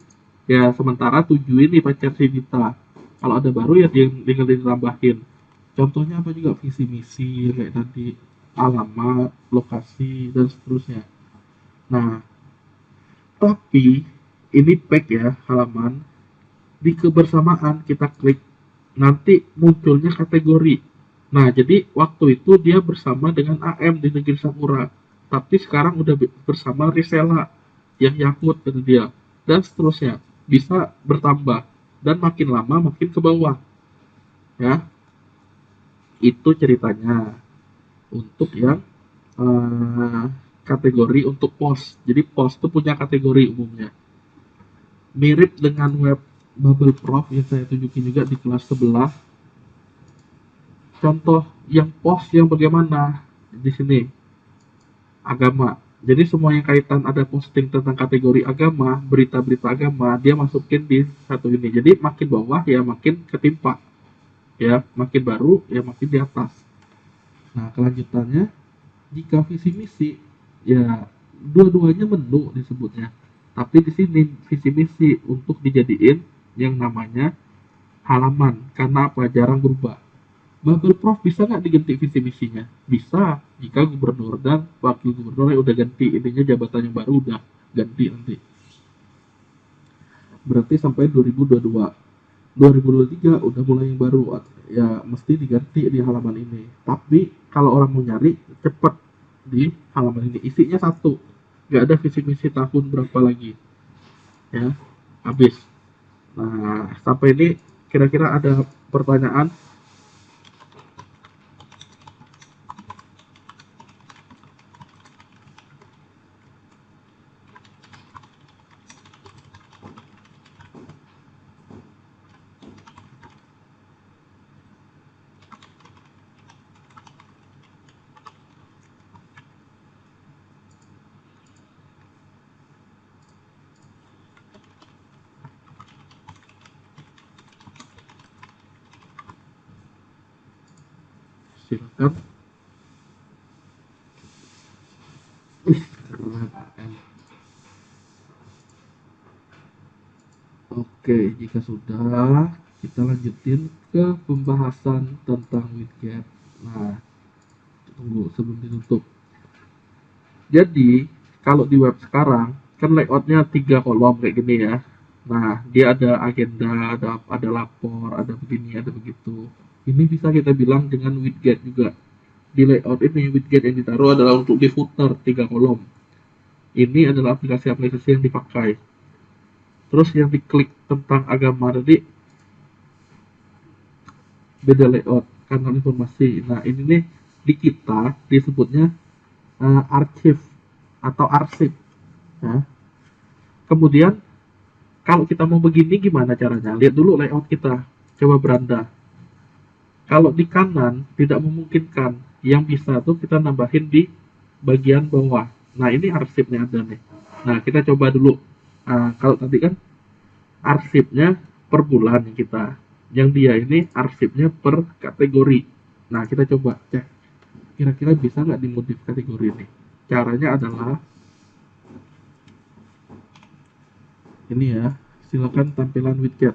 ya sementara 7 ini pacar si Dita. Kalau ada baru ya dia tinggal ditambahin. Contohnya apa juga visi misi kayak tadi, alamat, lokasi dan seterusnya. Nah, tapi ini pack ya halaman. Di kebersamaan kita klik, nanti munculnya kategori. Nah, jadi waktu itu dia bersama dengan AM di Negeri Sakura, tapi sekarang udah bersama Risela yang Yakut kata dia, dan seterusnya bisa bertambah dan makin lama makin ke bawah ya. Itu ceritanya untuk yang kategori untuk post. Jadi post itu punya kategori umumnya, mirip dengan web Bubble Prof yang saya tunjukin juga di kelas sebelah. Contoh yang post yang bagaimana di sini, agama. Jadi semua yang kaitan ada posting tentang kategori agama, berita-berita agama, dia masukin di satu ini. Jadi makin bawah ya makin ketimpa, ya makin baru ya makin di atas. Nah kelanjutannya, jika visi misi ya dua-duanya menu disebutnya. Tapi di sini visi misi untuk dijadiin yang namanya halaman, karena apa? Jarang berubah. Bubble Prof bisa nggak diganti visi misinya? Bisa, jika gubernur dan wakil gubernur yang udah ganti, intinya jabatan yang baru udah ganti nanti. Berarti sampai 2022. 2023 udah mulai yang baru, ya mesti diganti di halaman ini. Tapi kalau orang mau nyari cepet di halaman ini, isinya satu, nggak ada visi misi tahun berapa lagi, ya habis. Nah sampai ini kira-kira ada pertanyaan? Silakan. Keren. Oke, jika sudah, kita lanjutin ke pembahasan tentang widget. Nah, tunggu sebelum ditutup. Jadi, kalau di web sekarang, kan layoutnya 3 kolom kayak gini ya. Nah, dia ada agenda, ada lapor, ada begini, ada begitu. Ini bisa kita bilang dengan widget juga. Di layout ini, widget yang ditaruh adalah untuk di footer 3 kolom. Ini adalah aplikasi-aplikasi yang dipakai. Terus yang diklik tentang agama tadi beda layout, kanal informasi. Nah ini nih di kita disebutnya archive atau arsip ya. Kemudian kalau kita mau begini gimana caranya, lihat dulu layout kita, coba beranda. Kalau di kanan tidak memungkinkan, yang bisa tuh kita nambahin di bagian bawah. Nah ini arsipnya ada nih. Nah kita coba dulu. Kalau tadi kan arsipnya per bulan kita, yang dia ini arsipnya per kategori. Nah kita coba cek kira-kira bisa nggak dimodif kategori ini. Caranya adalah ini ya, silakan tampilan widget.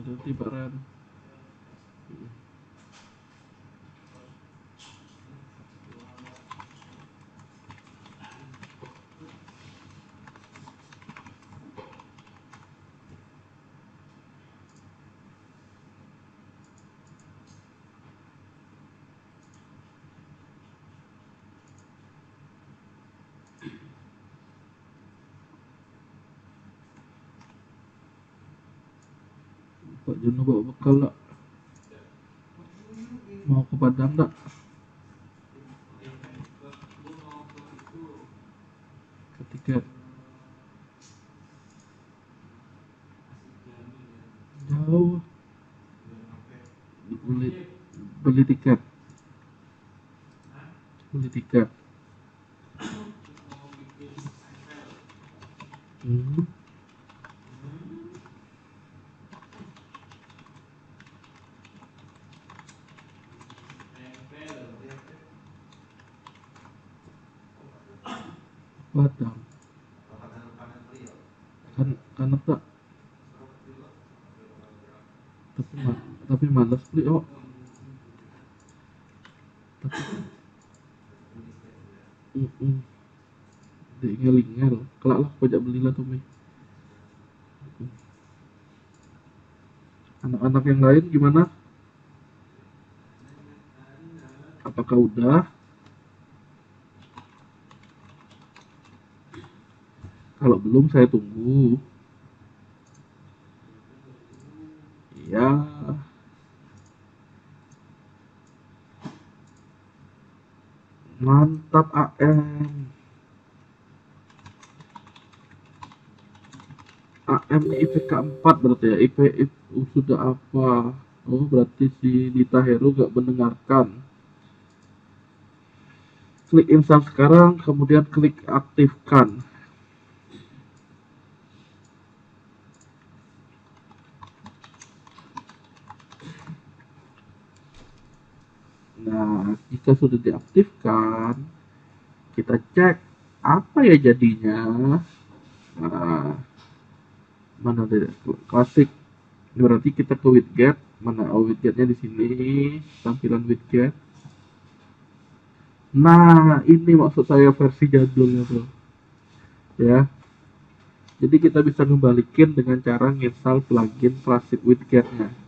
Ada tibaran. Pak Jono bawa bekal tak? Mau ke Padang tak? Ke tiket. Jauh. Beli, beli tiket. Beli tiket. Hmm. Padang. Kan tak? Tapi malas beli oh. Tapi Dek ngel-ngel. Kelak lah pajak belilah tuh mi. Anak-anak yang lain gimana? Apakah udah? Kalau belum saya tunggu. Ya, mantap AM. AM ini IPK 4 berarti ya. IP sudah apa? Oh, berarti si Dita Heru gak mendengarkan. Klik install sekarang, kemudian klik aktifkan. Nah, jika sudah diaktifkan, kita cek apa ya jadinya. Nah, mana deh klasik. Berarti kita ke widget. Mana widgetnya di sini, tampilan widget. Nah, ini maksud saya versi jadulnya tuh. Ya. Jadi kita bisa kembalikan dengan cara install plugin klasik widgetnya.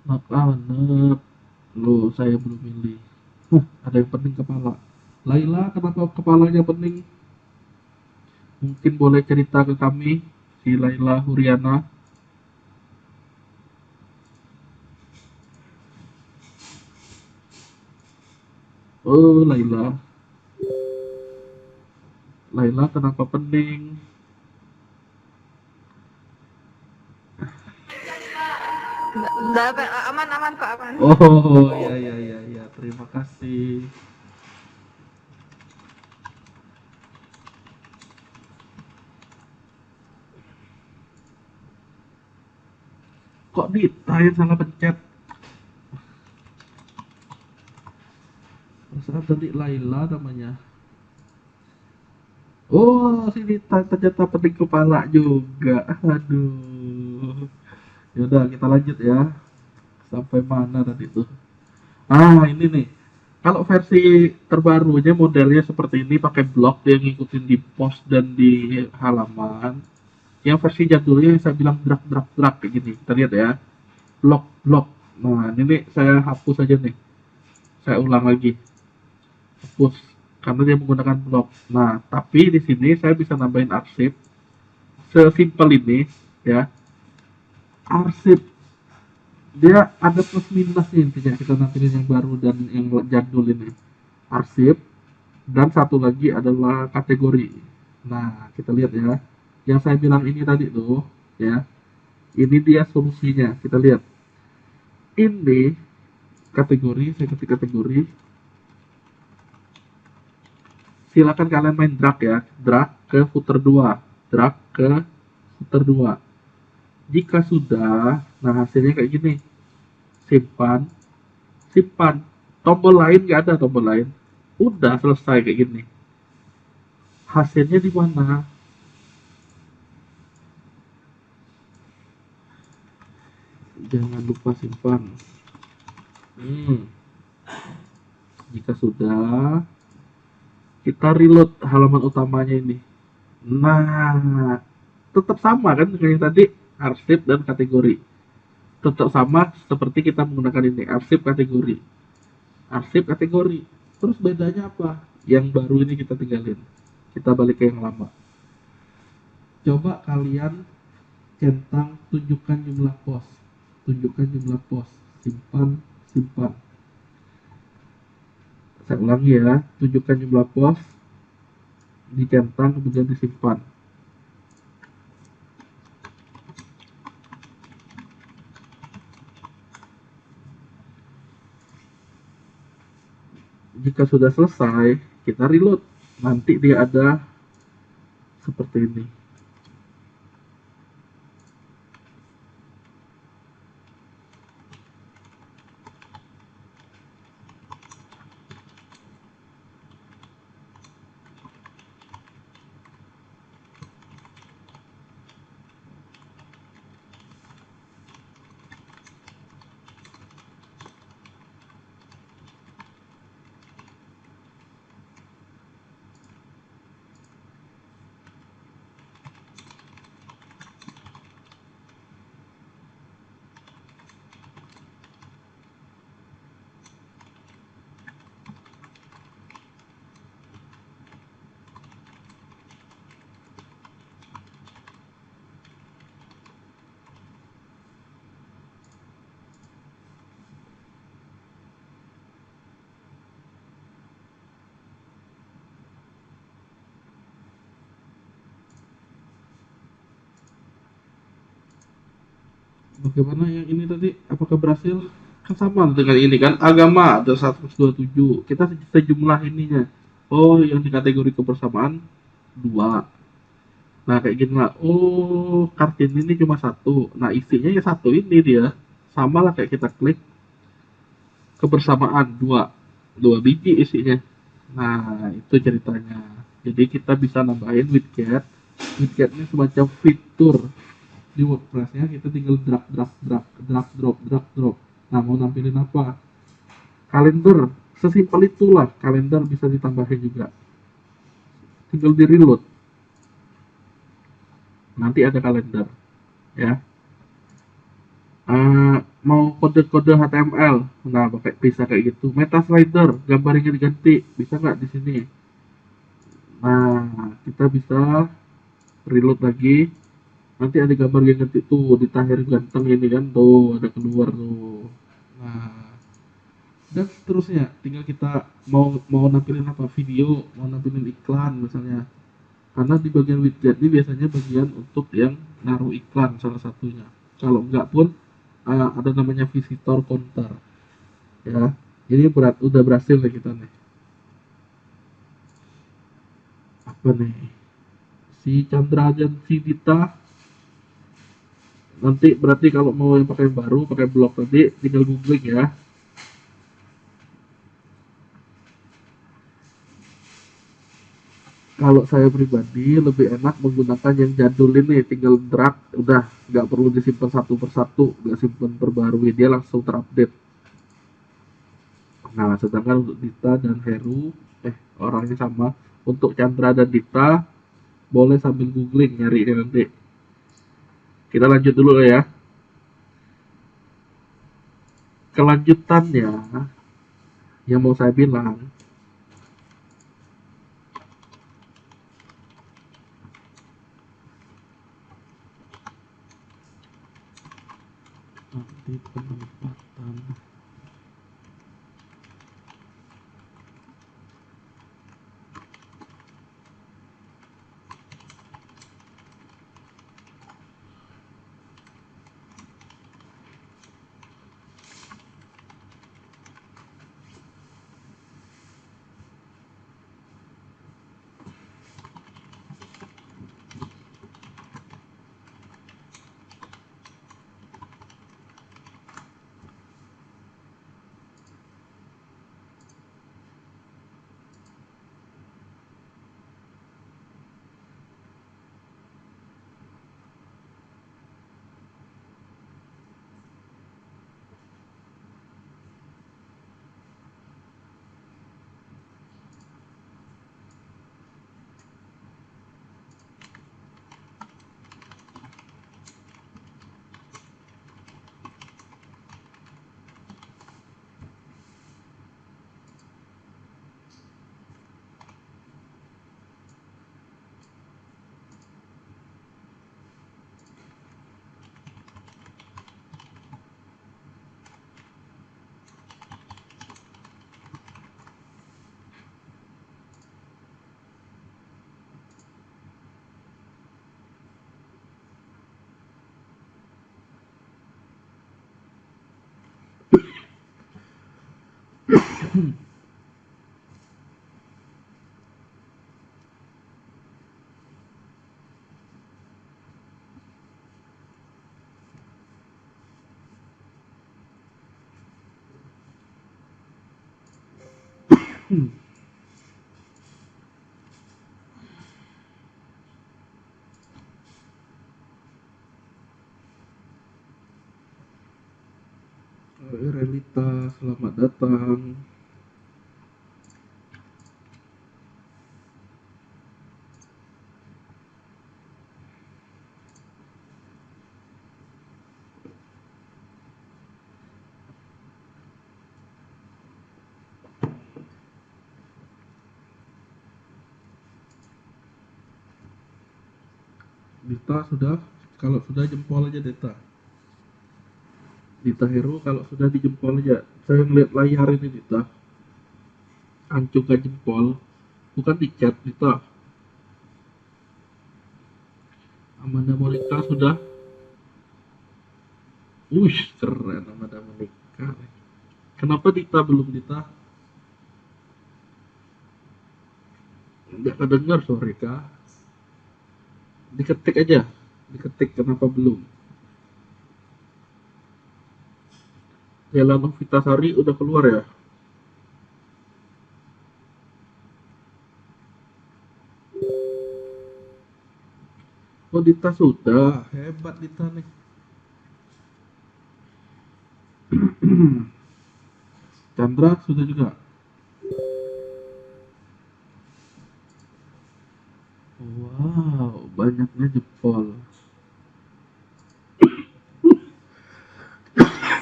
Anak, lo saya belum milih. Ada yang pening kepala. Laila, kenapa kepalanya pening? Mungkin boleh cerita ke kami, si Laila Huriana. Oh, Laila. Laila, kenapa pening? Enggak, aman aman Pak, aman. Oh, ya, ya, ya, ya. Terima kasih. Kok Dita yang salah pencet? Perasaan tadi Laila namanya. Oh, si Dita ternyata pening kepala juga. Aduh. Yaudah, kita lanjut ya. Sampai mana tadi tuh? Ah, ini nih. Kalau versi terbarunya modelnya seperti ini pakai blok dia ngikutin di post dan di halaman. Yang versi jadulnya yang saya bilang drag kayak gini. Kita lihat ya. Blok. Nah, ini saya hapus aja nih. Saya ulang lagi. Hapus karena dia menggunakan blok. Nah, tapi di sini saya bisa nambahin arsip sesimpel ini ya. Arsip dia ada plus minusnya intinya kita nampilin yang baru dan yang jadul ini. Arsip dan satu lagi adalah kategori. Nah, kita lihat ya. Yang saya bilang ini tadi tuh ya. Ini dia solusinya. Kita lihat. Ini kategori, saya ketik kategori. Silakan kalian main drag ya. Drag ke footer 2. Drag ke footer 2. Jika sudah, nah hasilnya kayak gini. Simpan. Tombol lain nggak ada tombol lain. Udah selesai kayak gini. Hasilnya di mana? Jangan lupa simpan. Jika sudah, kita reload halaman utamanya ini. Nah, tetap sama kan kayak tadi, arsip dan kategori. Tetap sama seperti kita menggunakan ini, arsip kategori. Arsip kategori. Terus bedanya apa? Yang baru ini kita tinggalin. Kita balik ke yang lama. Coba kalian centang tunjukkan jumlah pos. Tunjukkan jumlah pos. Simpan. Saya ulangi ya. Tunjukkan jumlah pos. Dicentang kemudian disimpan. Jika sudah selesai, kita reload. Nanti dia ada seperti ini. Bagaimana yang ini tadi? Apakah berhasil? Kan sama dengan ini kan. Agama ada 127. Kita sejumlah ininya. Oh, yang di kategori kebersamaan 2. Nah, kayak gini lah. Oh, Kartini ini cuma satu. Nah, isinya ya satu ini dia. Sama lah kayak kita klik kebersamaan 2. 2 biji isinya. Nah, itu ceritanya. Jadi kita bisa nambahin widget. Widget ini semacam fitur di WordPress-nya. Kita tinggal drag drop. Nah, mau nampilin apa? Kalender. Sesimpel itulah. Kalender bisa ditambahin juga. Tinggal di reload. Nanti ada kalender. Ya. mau kode-kode HTML, nah pakai bisa kayak gitu. Meta slider, gambarnya diganti, bisa nggak di sini? Nah, kita bisa reload lagi. Nanti ada gambar yang ganti tuh di Tahir ganteng ini kan tuh ada keluar tuh. Nah, dan seterusnya. Tinggal kita mau mau nampilin apa, video, mau nampilin iklan misalnya. Karena di bagian widget ini biasanya bagian untuk yang naruh iklan salah satunya. Kalau enggak pun ada namanya visitor counter. Ya, ini udah berhasil nih kita nih. Apa nih? Si Chandra dan si Dita nanti berarti kalau mau yang pakai yang baru, pakai blog tadi tinggal googling ya. Kalau saya pribadi lebih enak menggunakan yang jadul ini, tinggal drag, udah nggak perlu disimpan satu persatu, nggak simpan perbarui, dia langsung terupdate. Nah, sedangkan untuk Dita dan Heru, orangnya sama. Untuk Chandra dan Dita, boleh sambil googling nyari nanti. Kita lanjut dulu ya. Kelanjutannya, yang mau saya bilang, nanti penempatan. Relita, selamat datang. Dita sudah, kalau sudah jempol aja Dita. Dita Hero kalau sudah di jempol aja. Saya ngeliat layar ini Dita. Ancungkan jempol, bukan di chat Dita. Amanda Monica sudah. Wush, keren Amanda Monica. Kenapa Dita belum Dita? Nggak kedengar sorry kak. Diketik aja, diketik kenapa belum. Jalan Novitasari udah keluar ya. Oh Dita sudah, hebat Dita nih. Chandra sudah juga. Wow, banyaknya jempol.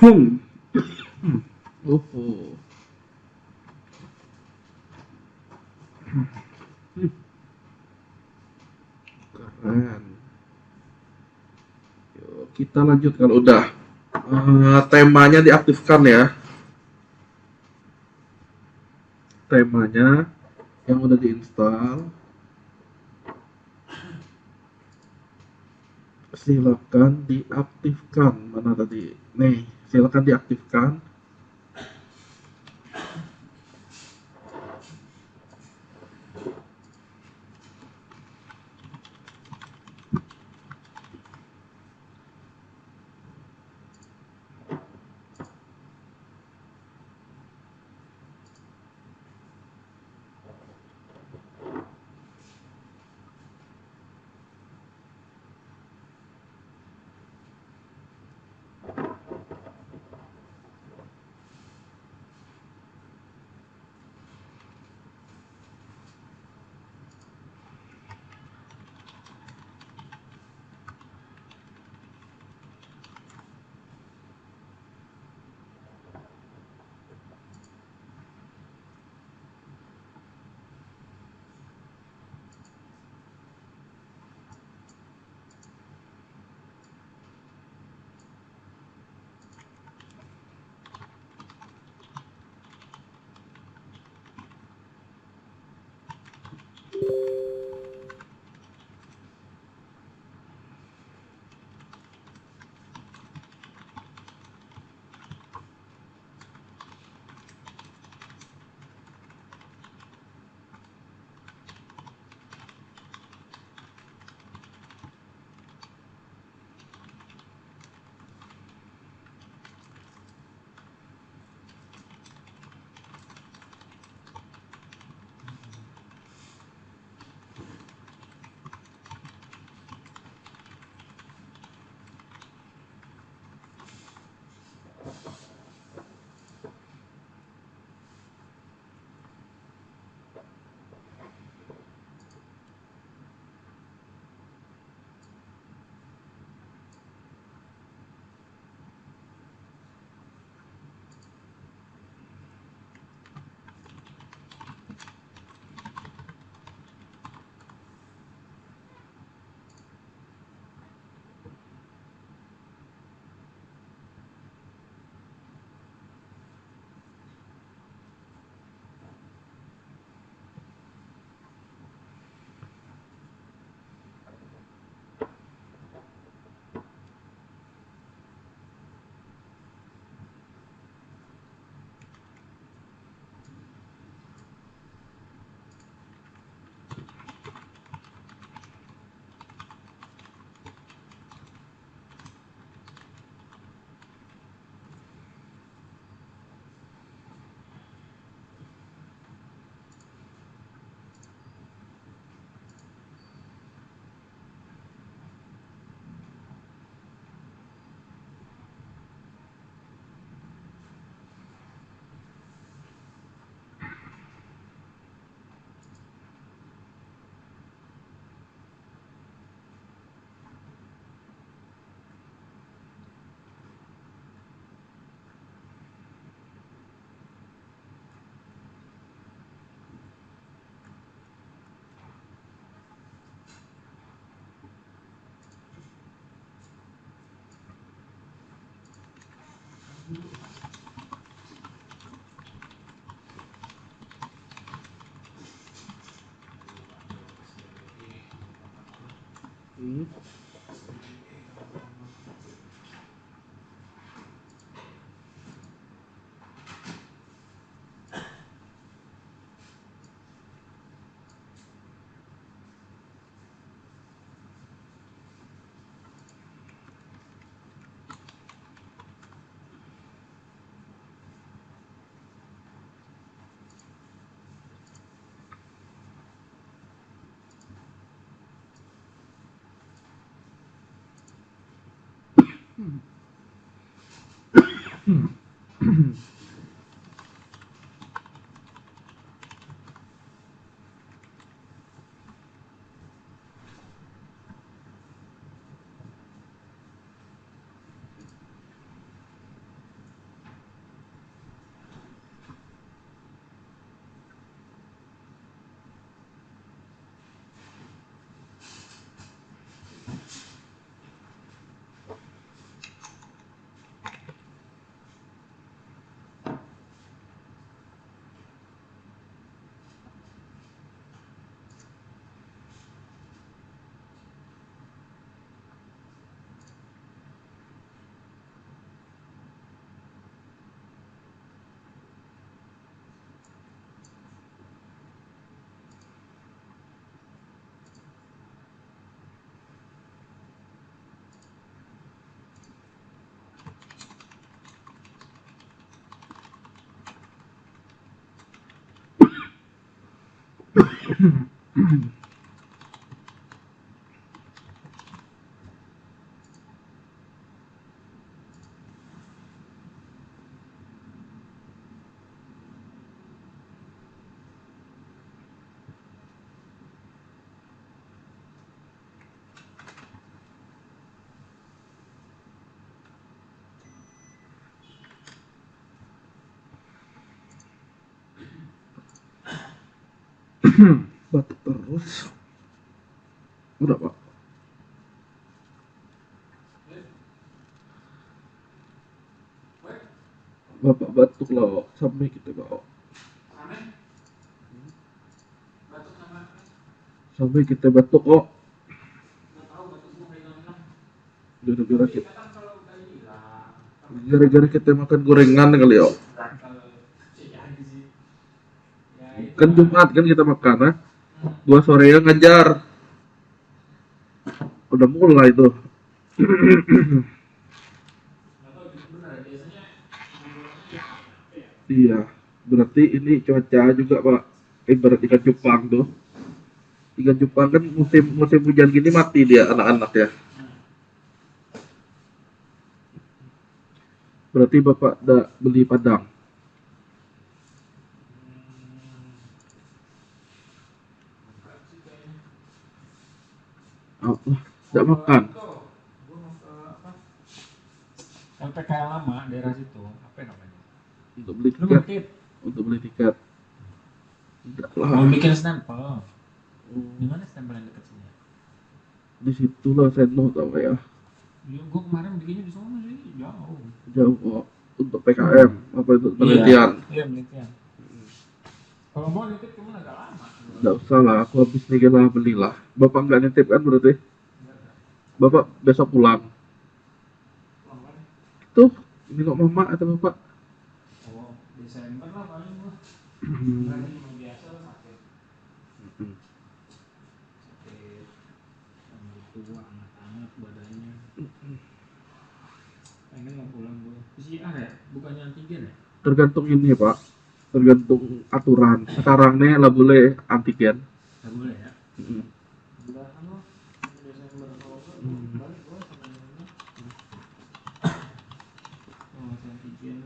Oh. Keren. Yuk, kita lanjut kalau udah. Temanya diaktifkan ya. Temanya yang udah diinstal, silakan diaktifkan. Mana tadi? Nih, silakan diaktifkan. Batuk terus. Udah pak. Bapak batuk loh, sampai kita bawa. Sampai kita batuk kok. Gara-gara kita, gara-gara kita makan gorengan kali ya. Kan Jumat kan kita makan, nah. Gua sorenya ngajar. Udah mulai tuh. Iya, berarti ini cuaca juga pak. Ibarat ikan cupang tuh. Ikan cupang kan musim musim hujan gini mati dia anak-anak ya. Berarti bapak udah beli padang. Oh, tidak makan. LPKL lama daerah situ, apa namanya? Untuk beli Lu tiket. ngerti? Untuk beli tiket. Tidak Mau lah. bikin stempel. Di mana stempel yang dekat sini? Di situ lah Seno tau ya. Ya, gua kemarin bikinnya di sana sih, jauh. Jauh kok. Untuk PKM apa itu penelitian. Iya, penelitian. Kalau mau nitip cuman agak lama. Tidak usah lah, aku habis nikah lah belilah. Bapak nggak nitip kan berarti? Bapak besok pulang. Tuh, ini kok mama atau bapak? Oh, Desember lah paling gua. Hmm. Berarti cuma biasa lah sakit. Sakit. Sama tua, anak-anak badannya. Pengen mau pulang gua. PCR ya? Bukannya antigen ya? Tergantung ini pak, tergantung aturan. Sekarang nih lah boleh antigen. Nggak boleh ya? Mm. Bulan anu, Desember kalau enggak balik gua sama ini. Oh, masih antigen.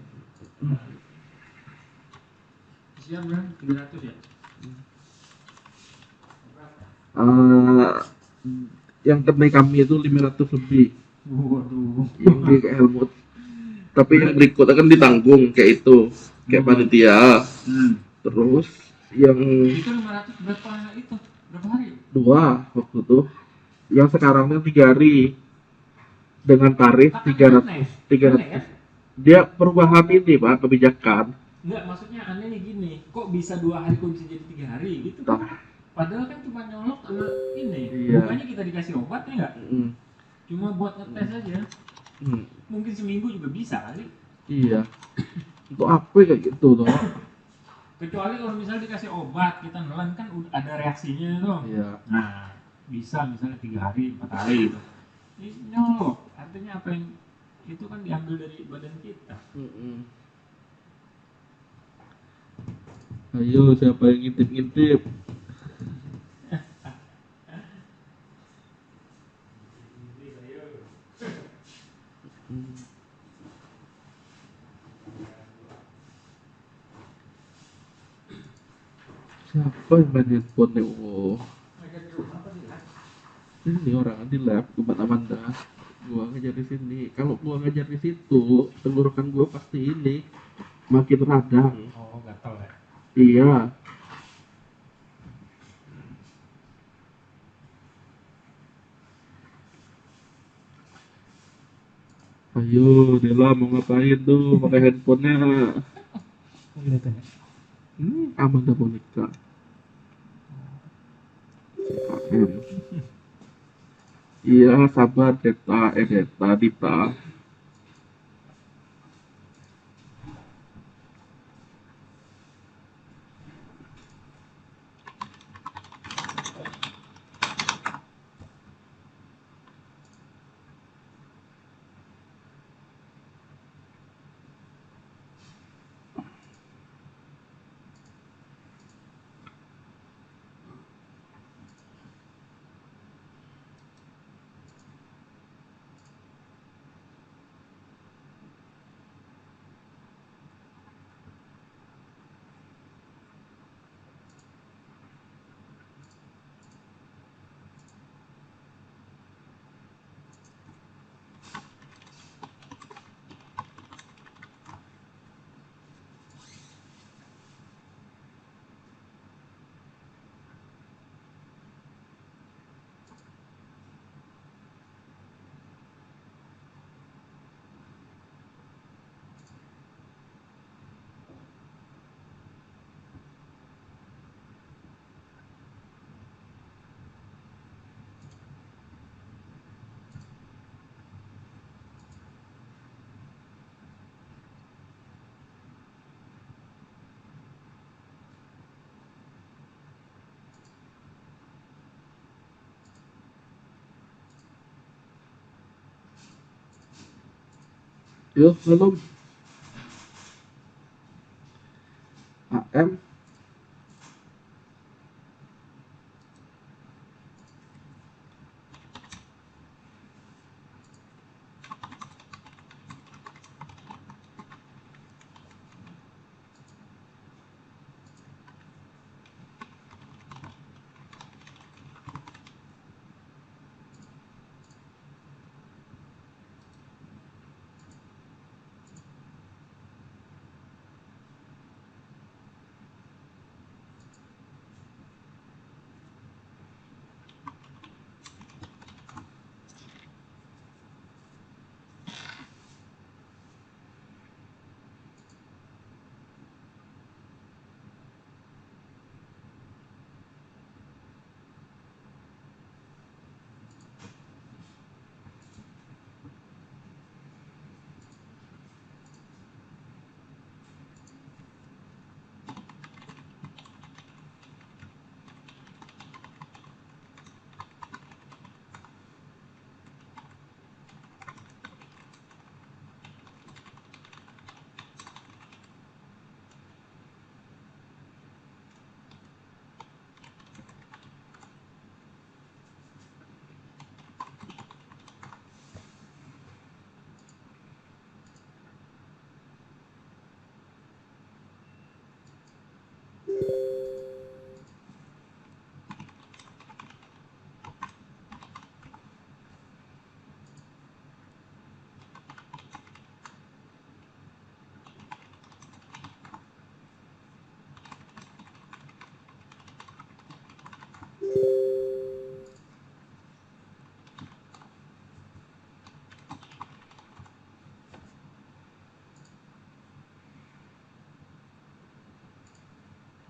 PCR berapa? 300 ya? Berapa? Yang kenai kami itu 500 lebih. Waduh. Yang di Helmut. Tapi yang berikut akan ditanggung kayak itu, kayak panitia. Terus yang Itu 500 berapa itu? Berapa hari? 2 waktu itu, yang sekarangnya 3 hari dengan tarif Kan 300. aneh. 300. Aneh kan? Dia perubahan ini pak, kebijakan. Enggak, maksudnya aneh nih gini. Kok bisa 2 hari kok bisa jadi 3 hari gitu Entah. kan? Padahal kan cuma nyolok sama ini. Iya. Bukannya kita dikasih obat ya enggak? Mm. Cuma buat ngetes aja. Mm. Mungkin seminggu juga bisa kali. Iya. Untuk apa kayak gitu toh? Kecuali kalau misalnya dikasih obat, kita nelan kan udah ada reaksinya tuh. Iya. Nah, bisa misalnya 3 hari, 4 hari gitu. Ini nyolok. Artinya apa yang itu kan diambil dari badan kita. Mm-mm. Ayo siapa yang ngintip-ngintip? Siapa yang main handphone nih? Oh, ini orang di lab, Umat Amanda. Gua ngajar di sini. Kalau gua ngajar di situ, tenggorokan gua pasti ini makin radang. Oh, gatal ya. Iya. Ayo, Dela mau ngapain tuh pakai handphonenya? Amanda Monica. CKM. Iya, sabar Deta, Deta, Dita. Yuk, belum. AM.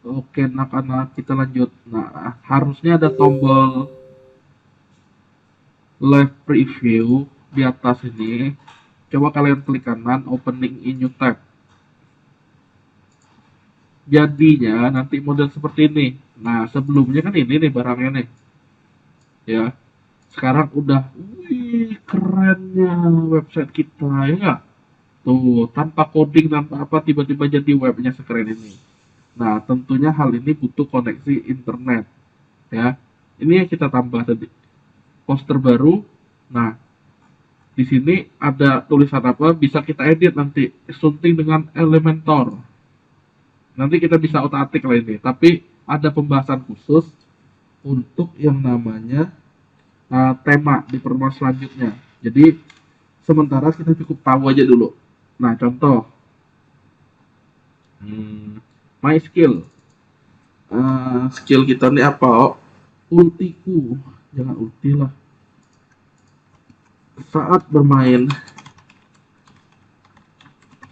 Oke, anak-anak, kita lanjut. Nah, harusnya ada tombol live preview di atas ini. Coba kalian klik kanan, opening in new tab. Jadinya nanti model seperti ini. Nah, sebelumnya kan ini nih barangnya nih. Ya. Sekarang udah, wih, kerennya website kita, ya nggak? Tuh, tanpa coding, tanpa apa, tiba-tiba jadi webnya sekeren ini. Nah, tentunya hal ini butuh koneksi internet. Ya, ini yang kita tambah tadi. Poster baru. Nah, di sini ada tulisan apa, bisa kita edit nanti. Sunting dengan Elementor. Nanti kita bisa otak-atik lah ini. Tapi ada pembahasan khusus untuk yang namanya tema di pertemuan selanjutnya. Jadi, sementara kita cukup tahu aja dulu. Nah, contoh. My skill. Skill kita ini apa? Oh, ultiku. Jangan ulti lah. Saat bermain,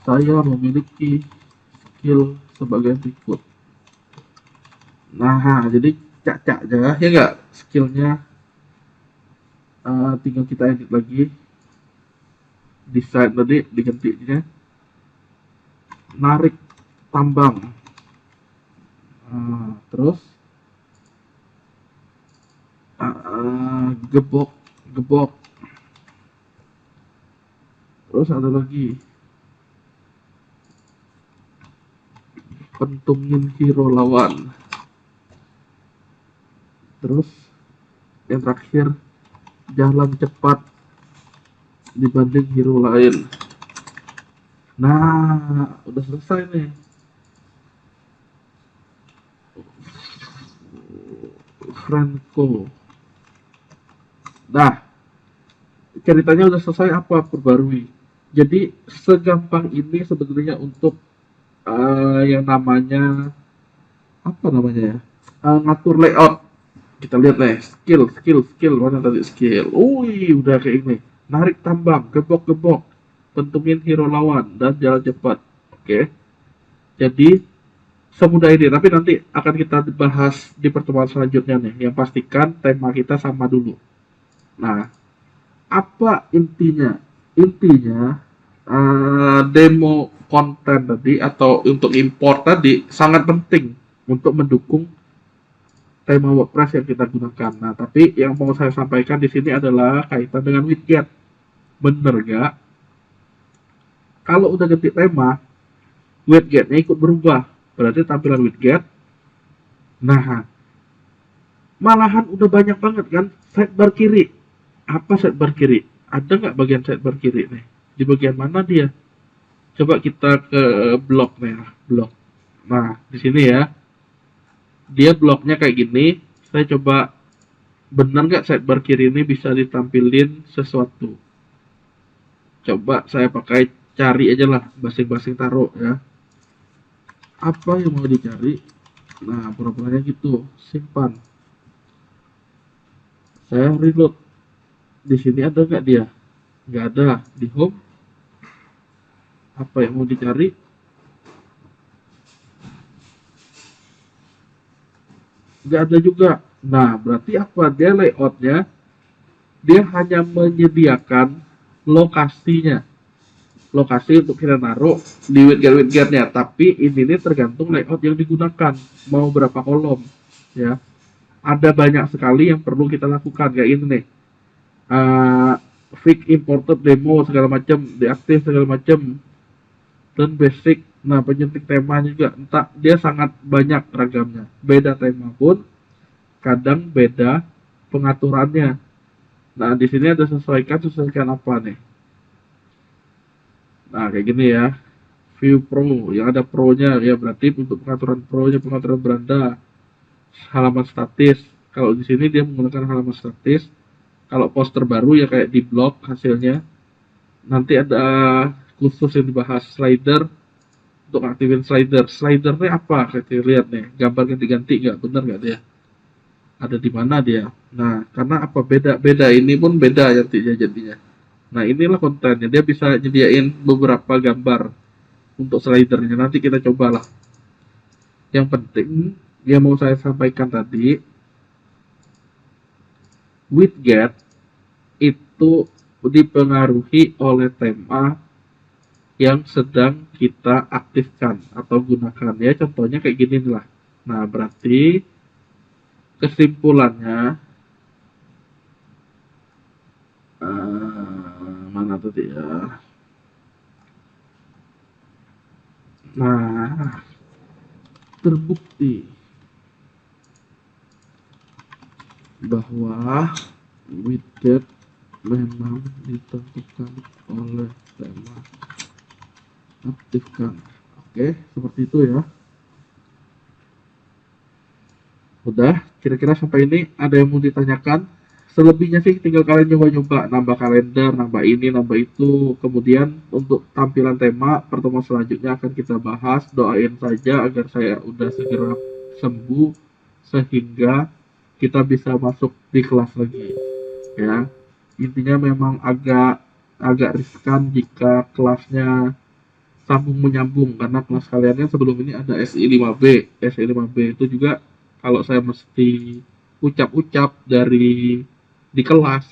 saya memiliki skill sebagai berikut. Nah, jadi cak-cak aja, ya nggak? Skillnya tinggal kita edit lagi. Desain tadi digantinya. Narik tambang. Terus gebok. Terus ada lagi pentungin hero lawan. Terus yang terakhir jalan cepat dibanding hero lain. Nah, udah selesai nih. Franco. Nah, ceritanya udah selesai, apa perbarui. Jadi segampang ini sebetulnya untuk yang namanya apa namanya ya, ngatur layout. Kita lihat nih, skill mana tadi skill. Wih, udah kayak ini. Narik tambang, gebok, pentungin hero lawan dan jalan cepat. Oke. Jadi semudah ini, tapi nanti akan kita bahas di pertemuan selanjutnya nih. Yang pastikan tema kita sama dulu. Nah, apa intinya? Intinya demo konten tadi atau untuk import tadi sangat penting untuk mendukung tema WordPress yang kita gunakan. Nah, tapi yang mau saya sampaikan di sini adalah kaitan dengan widget. Bener gak? Kalau udah ganti tema, widgetnya ikut berubah. Berarti tampilan widget. Nah, malahan udah banyak banget kan sidebar kiri. Apa sidebar kiri? Ada nggak bagian sidebar kiri nih? Di bagian mana dia? Coba kita ke blok nih, blok. Nah, di sini ya. Dia bloknya kayak gini. Saya coba, bener nggak sidebar kiri ini bisa ditampilin sesuatu. Coba saya pakai cari aja lah, basing-basing taruh ya. Apa yang mau dicari? Nah, pura-puranya gitu, simpan. Saya reload. Di sini ada nggak dia? Nggak ada. Di home. Apa yang mau dicari? Nggak ada juga. Nah, berarti apa? Dia layoutnya, dia hanya menyediakan lokasinya. Lokasi untuk kita naruh di widget-widgetnya. Tapi ini nih tergantung layout yang digunakan. Mau berapa kolom. Ya. Ada banyak sekali yang perlu kita lakukan. Kayak ini nih. Fix imported demo segala macam, deaktif segala macam. Dan basic. Nah, penyentik tema juga. Entah, dia sangat banyak ragamnya. Beda tema pun kadang beda pengaturannya. Nah, di sini ada sesuaikan apa nih? Nah, kayak gini ya. View Pro, yang ada Pro-nya ya, berarti untuk pengaturan Pro-nya, pengaturan beranda, halaman statis. Kalau di sini dia menggunakan halaman statis. Kalau poster baru ya kayak di blog hasilnya. Nanti ada khusus yang dibahas slider, untuk aktifin slider. Slidernya apa? Kita lihat nih, gambar ganti-ganti nggak, bener nggak dia? Ada di mana dia? Nah, karena apa, beda ini pun beda jadinya. Nah, inilah kontennya. Dia bisa nyediain beberapa gambar untuk slidernya. Nanti kita cobalah. Yang penting yang mau saya sampaikan tadi, widget itu dipengaruhi oleh tema yang sedang kita aktifkan atau gunakan ya. Contohnya kayak gini lah. Nah, berarti kesimpulannya mana tadi ya? Nah, terbukti bahwa widget memang ditentukan oleh tema. Aktifkan. Oke, seperti itu ya. Udah, kira-kira sampai ini ada yang mau ditanyakan? Selebihnya sih tinggal kalian nyoba-nyoba, nambah kalender, nambah ini, nambah itu. Kemudian untuk tampilan tema, pertemuan selanjutnya akan kita bahas. Doain saja agar saya udah segera sembuh sehingga kita bisa masuk di kelas lagi. Ya, intinya memang agak riskan jika kelasnya sambung menyambung, karena kelas kaliannya sebelum ini ada SI 5B. SI 5B itu juga kalau saya mesti ucap-ucap di kelas,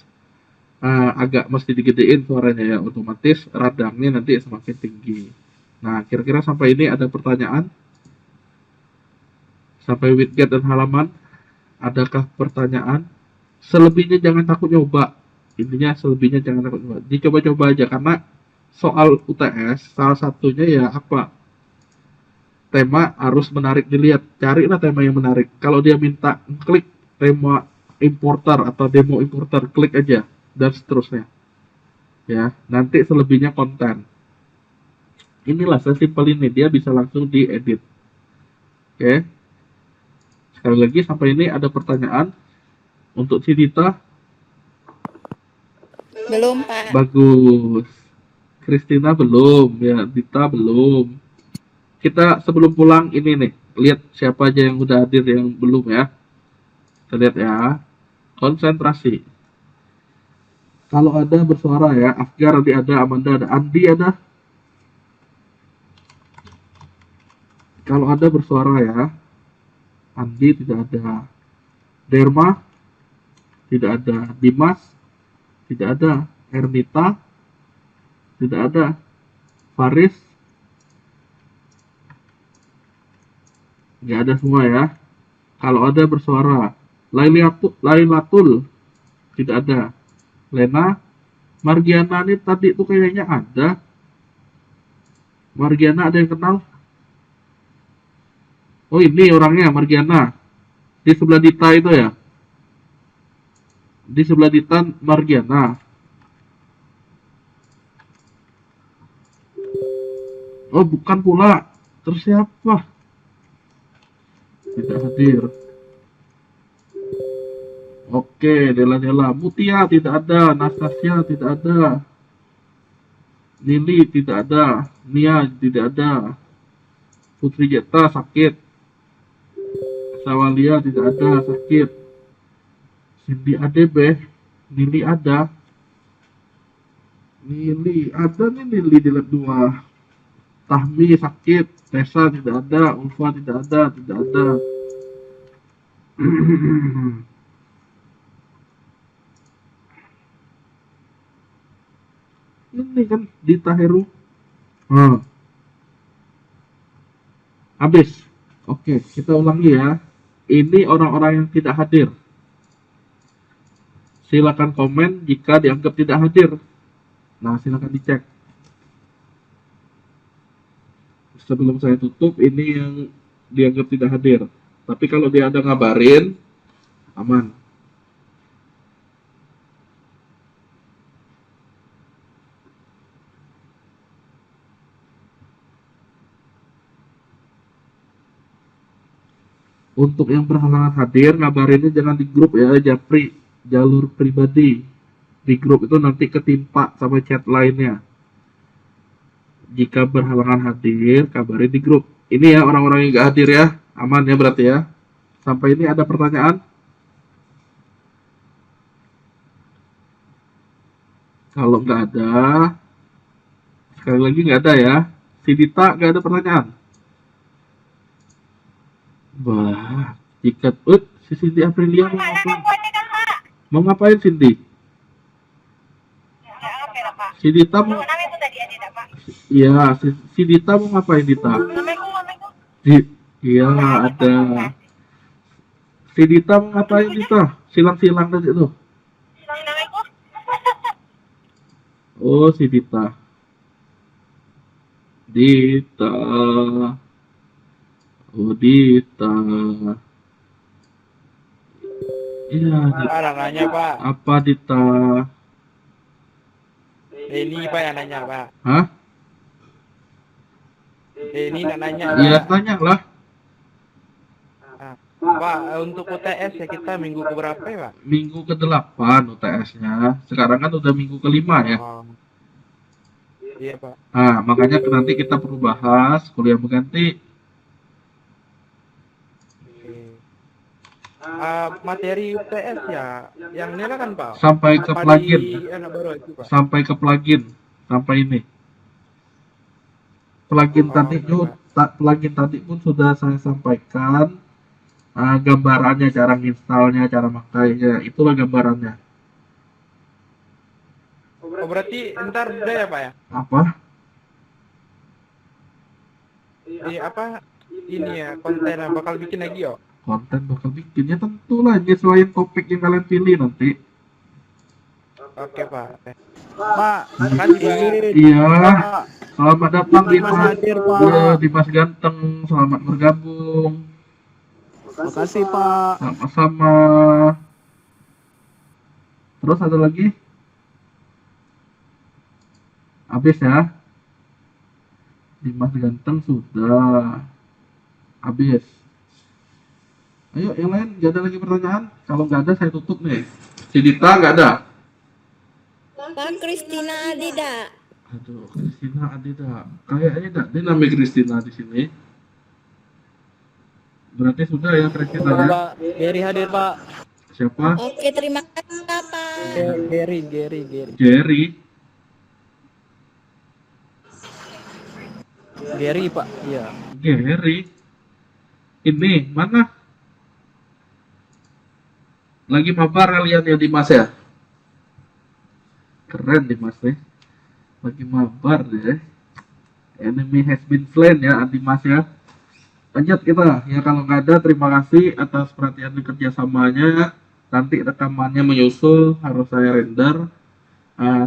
agak mesti digedein suaranya ya, otomatis radangnya nanti semakin tinggi. Nah, kira-kira sampai ini ada pertanyaan? Sampai widget dan halaman, adakah pertanyaan? Selebihnya jangan takut nyoba. Intinya selebihnya jangan takut nyoba. Dicoba-coba aja, karena soal UTS salah satunya ya apa? Tema harus menarik dilihat. Carilah tema yang menarik. Kalau dia minta klik tema importer atau demo importer, klik aja dan seterusnya. Ya, nanti selebihnya konten. Inilah sesimpel ini, dia bisa langsung diedit. Oke. Sekali lagi sampai ini ada pertanyaan untuk si Dita? Belum, Pak. Bagus. Kristina belum, ya Dita belum. Kita sebelum pulang ini nih, lihat siapa aja yang udah hadir yang belum ya. Kita lihat ya. Konsentrasi. Kalau ada bersuara ya, Afgar ada, Amanda ada, Andi ada. Kalau ada bersuara ya. Andi tidak ada. Derma tidak ada. Dimas tidak ada. Ernita tidak ada. Faris nggak ada semua ya. Kalau ada bersuara. Lailatul tidak ada. Lena, Margiana ini tadi tuh kayaknya ada. Margiana ada yang kenal? Oh ini orangnya Margiana. Di sebelah Dita itu ya? Di sebelah Dita Margiana. Oh bukan pula. Terus siapa? Tidak hadir. Oke, Dela. Mutia tidak ada. Nastasia tidak ada. Lili tidak ada. Nia tidak ada. Putri Jeta sakit. Sawalia tidak ada, sakit. Cindy ADB. Lili ada. Lili ada nih, Lili di lab 2. Tahmi sakit. Tessa tidak ada. Ulfa tidak ada. Tidak ada. Ini kan Dita Heru. Habis. Oke, kita ulangi ya. Ini orang-orang yang tidak hadir. Silakan komen jika dianggap tidak hadir. Nah, silakan dicek. Sebelum saya tutup, ini yang dianggap tidak hadir. Tapi kalau dia ada ngabarin, aman. Untuk yang berhalangan hadir, ngabarinnya jangan di grup ya, japri, jalur pribadi. Di grup itu nanti ketimpa sama chat lainnya. Jika berhalangan hadir, kabarin di grup. Ini ya orang-orang yang nggak hadir ya, aman ya berarti ya. Sampai ini ada pertanyaan? Kalau nggak ada, sekali lagi nggak ada ya. Si Dita nggak ada pertanyaan. Wah, jika si Cindy Aprilia mau ngapain? Mau ngapain Cindy? Si Dita mau, iya, si Dita mau ngapain Dita? Iya ada. Si Dita mau ngapain Dita? Silang-silang tadi tuh. Oh si Dita. Dita. Oh Dita. Iya Dita. Pak, nanya Pak. Apa Dita? Ini Pak yang nanya Pak. Hah? Ini nak nanya. Iya Pak. tanya lah. Pak, untuk UTS ya kita minggu keberapa ya Pak? Minggu ke-8 UTS-nya. Sekarang kan udah minggu ke-5 ya. Oh. Iya Pak. Nah, makanya nanti kita perlu bahas kuliah mengganti. Materi UTS ya, yang nilai kan Pak? Sampai ke Apa plugin. di anak baru itu Pak? Sampai ke plugin. Sampai ini. Plugin plugin tadi pun sudah saya sampaikan. Gambarannya, cara installnya, cara makainya, itulah gambarannya. Oh, berarti ntar udah ya Pak ya? Apa? Apa ini ya konten yang bakal bikin lagi yo? Konten bakal bikinnya tentulah nyesuaiin topik yang kalian pilih nanti. Oke Pak. Pak, makasih Pak. Iya. Selamat datang Dimas hadir, Pak. Ya, Dimas Ganteng, selamat bergabung. Makasih Pak. Sama-sama. Terus ada lagi? Habis ya. Dimas Ganteng sudah. Habis. Ayo yang lain, gak ada lagi pertanyaan? Kalau nggak ada saya tutup nih. Si Dita nggak ada? Pak Kristina Adida. Aduh, Kristina Adida. Kayaknya enggak, dia namanya Kristina di sini. Berarti sudah ya Kristina ya? Pak, Gary hadir Pak. Siapa? Oke, terima kasih Pak. Gary. Jerry. Gary Pak, iya. Gary. Ini mana? Lagi mabar kalian ya Dimas ya? Keren Dimas nih. Lagi mabar deh. Enemy has been slain ya Dimas ya. Lanjut kita. Ya kalau nggak ada, terima kasih atas perhatian dan kerjasamanya. Nanti rekamannya menyusul, harus saya render.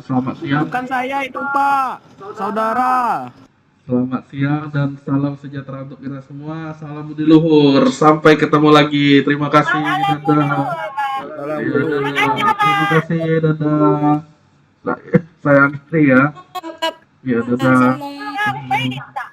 Selamat siang. Bukan saya itu Pak, saudara. Selamat siang dan salam sejahtera untuk kita semua. Salam budi luhur. Sampai ketemu lagi. Terima kasih. Dadah. Salam Ya, dulu. dadah. Terima kasih. Dadah. Saya akhiri ya. Ya, dadah. Ngomong Saya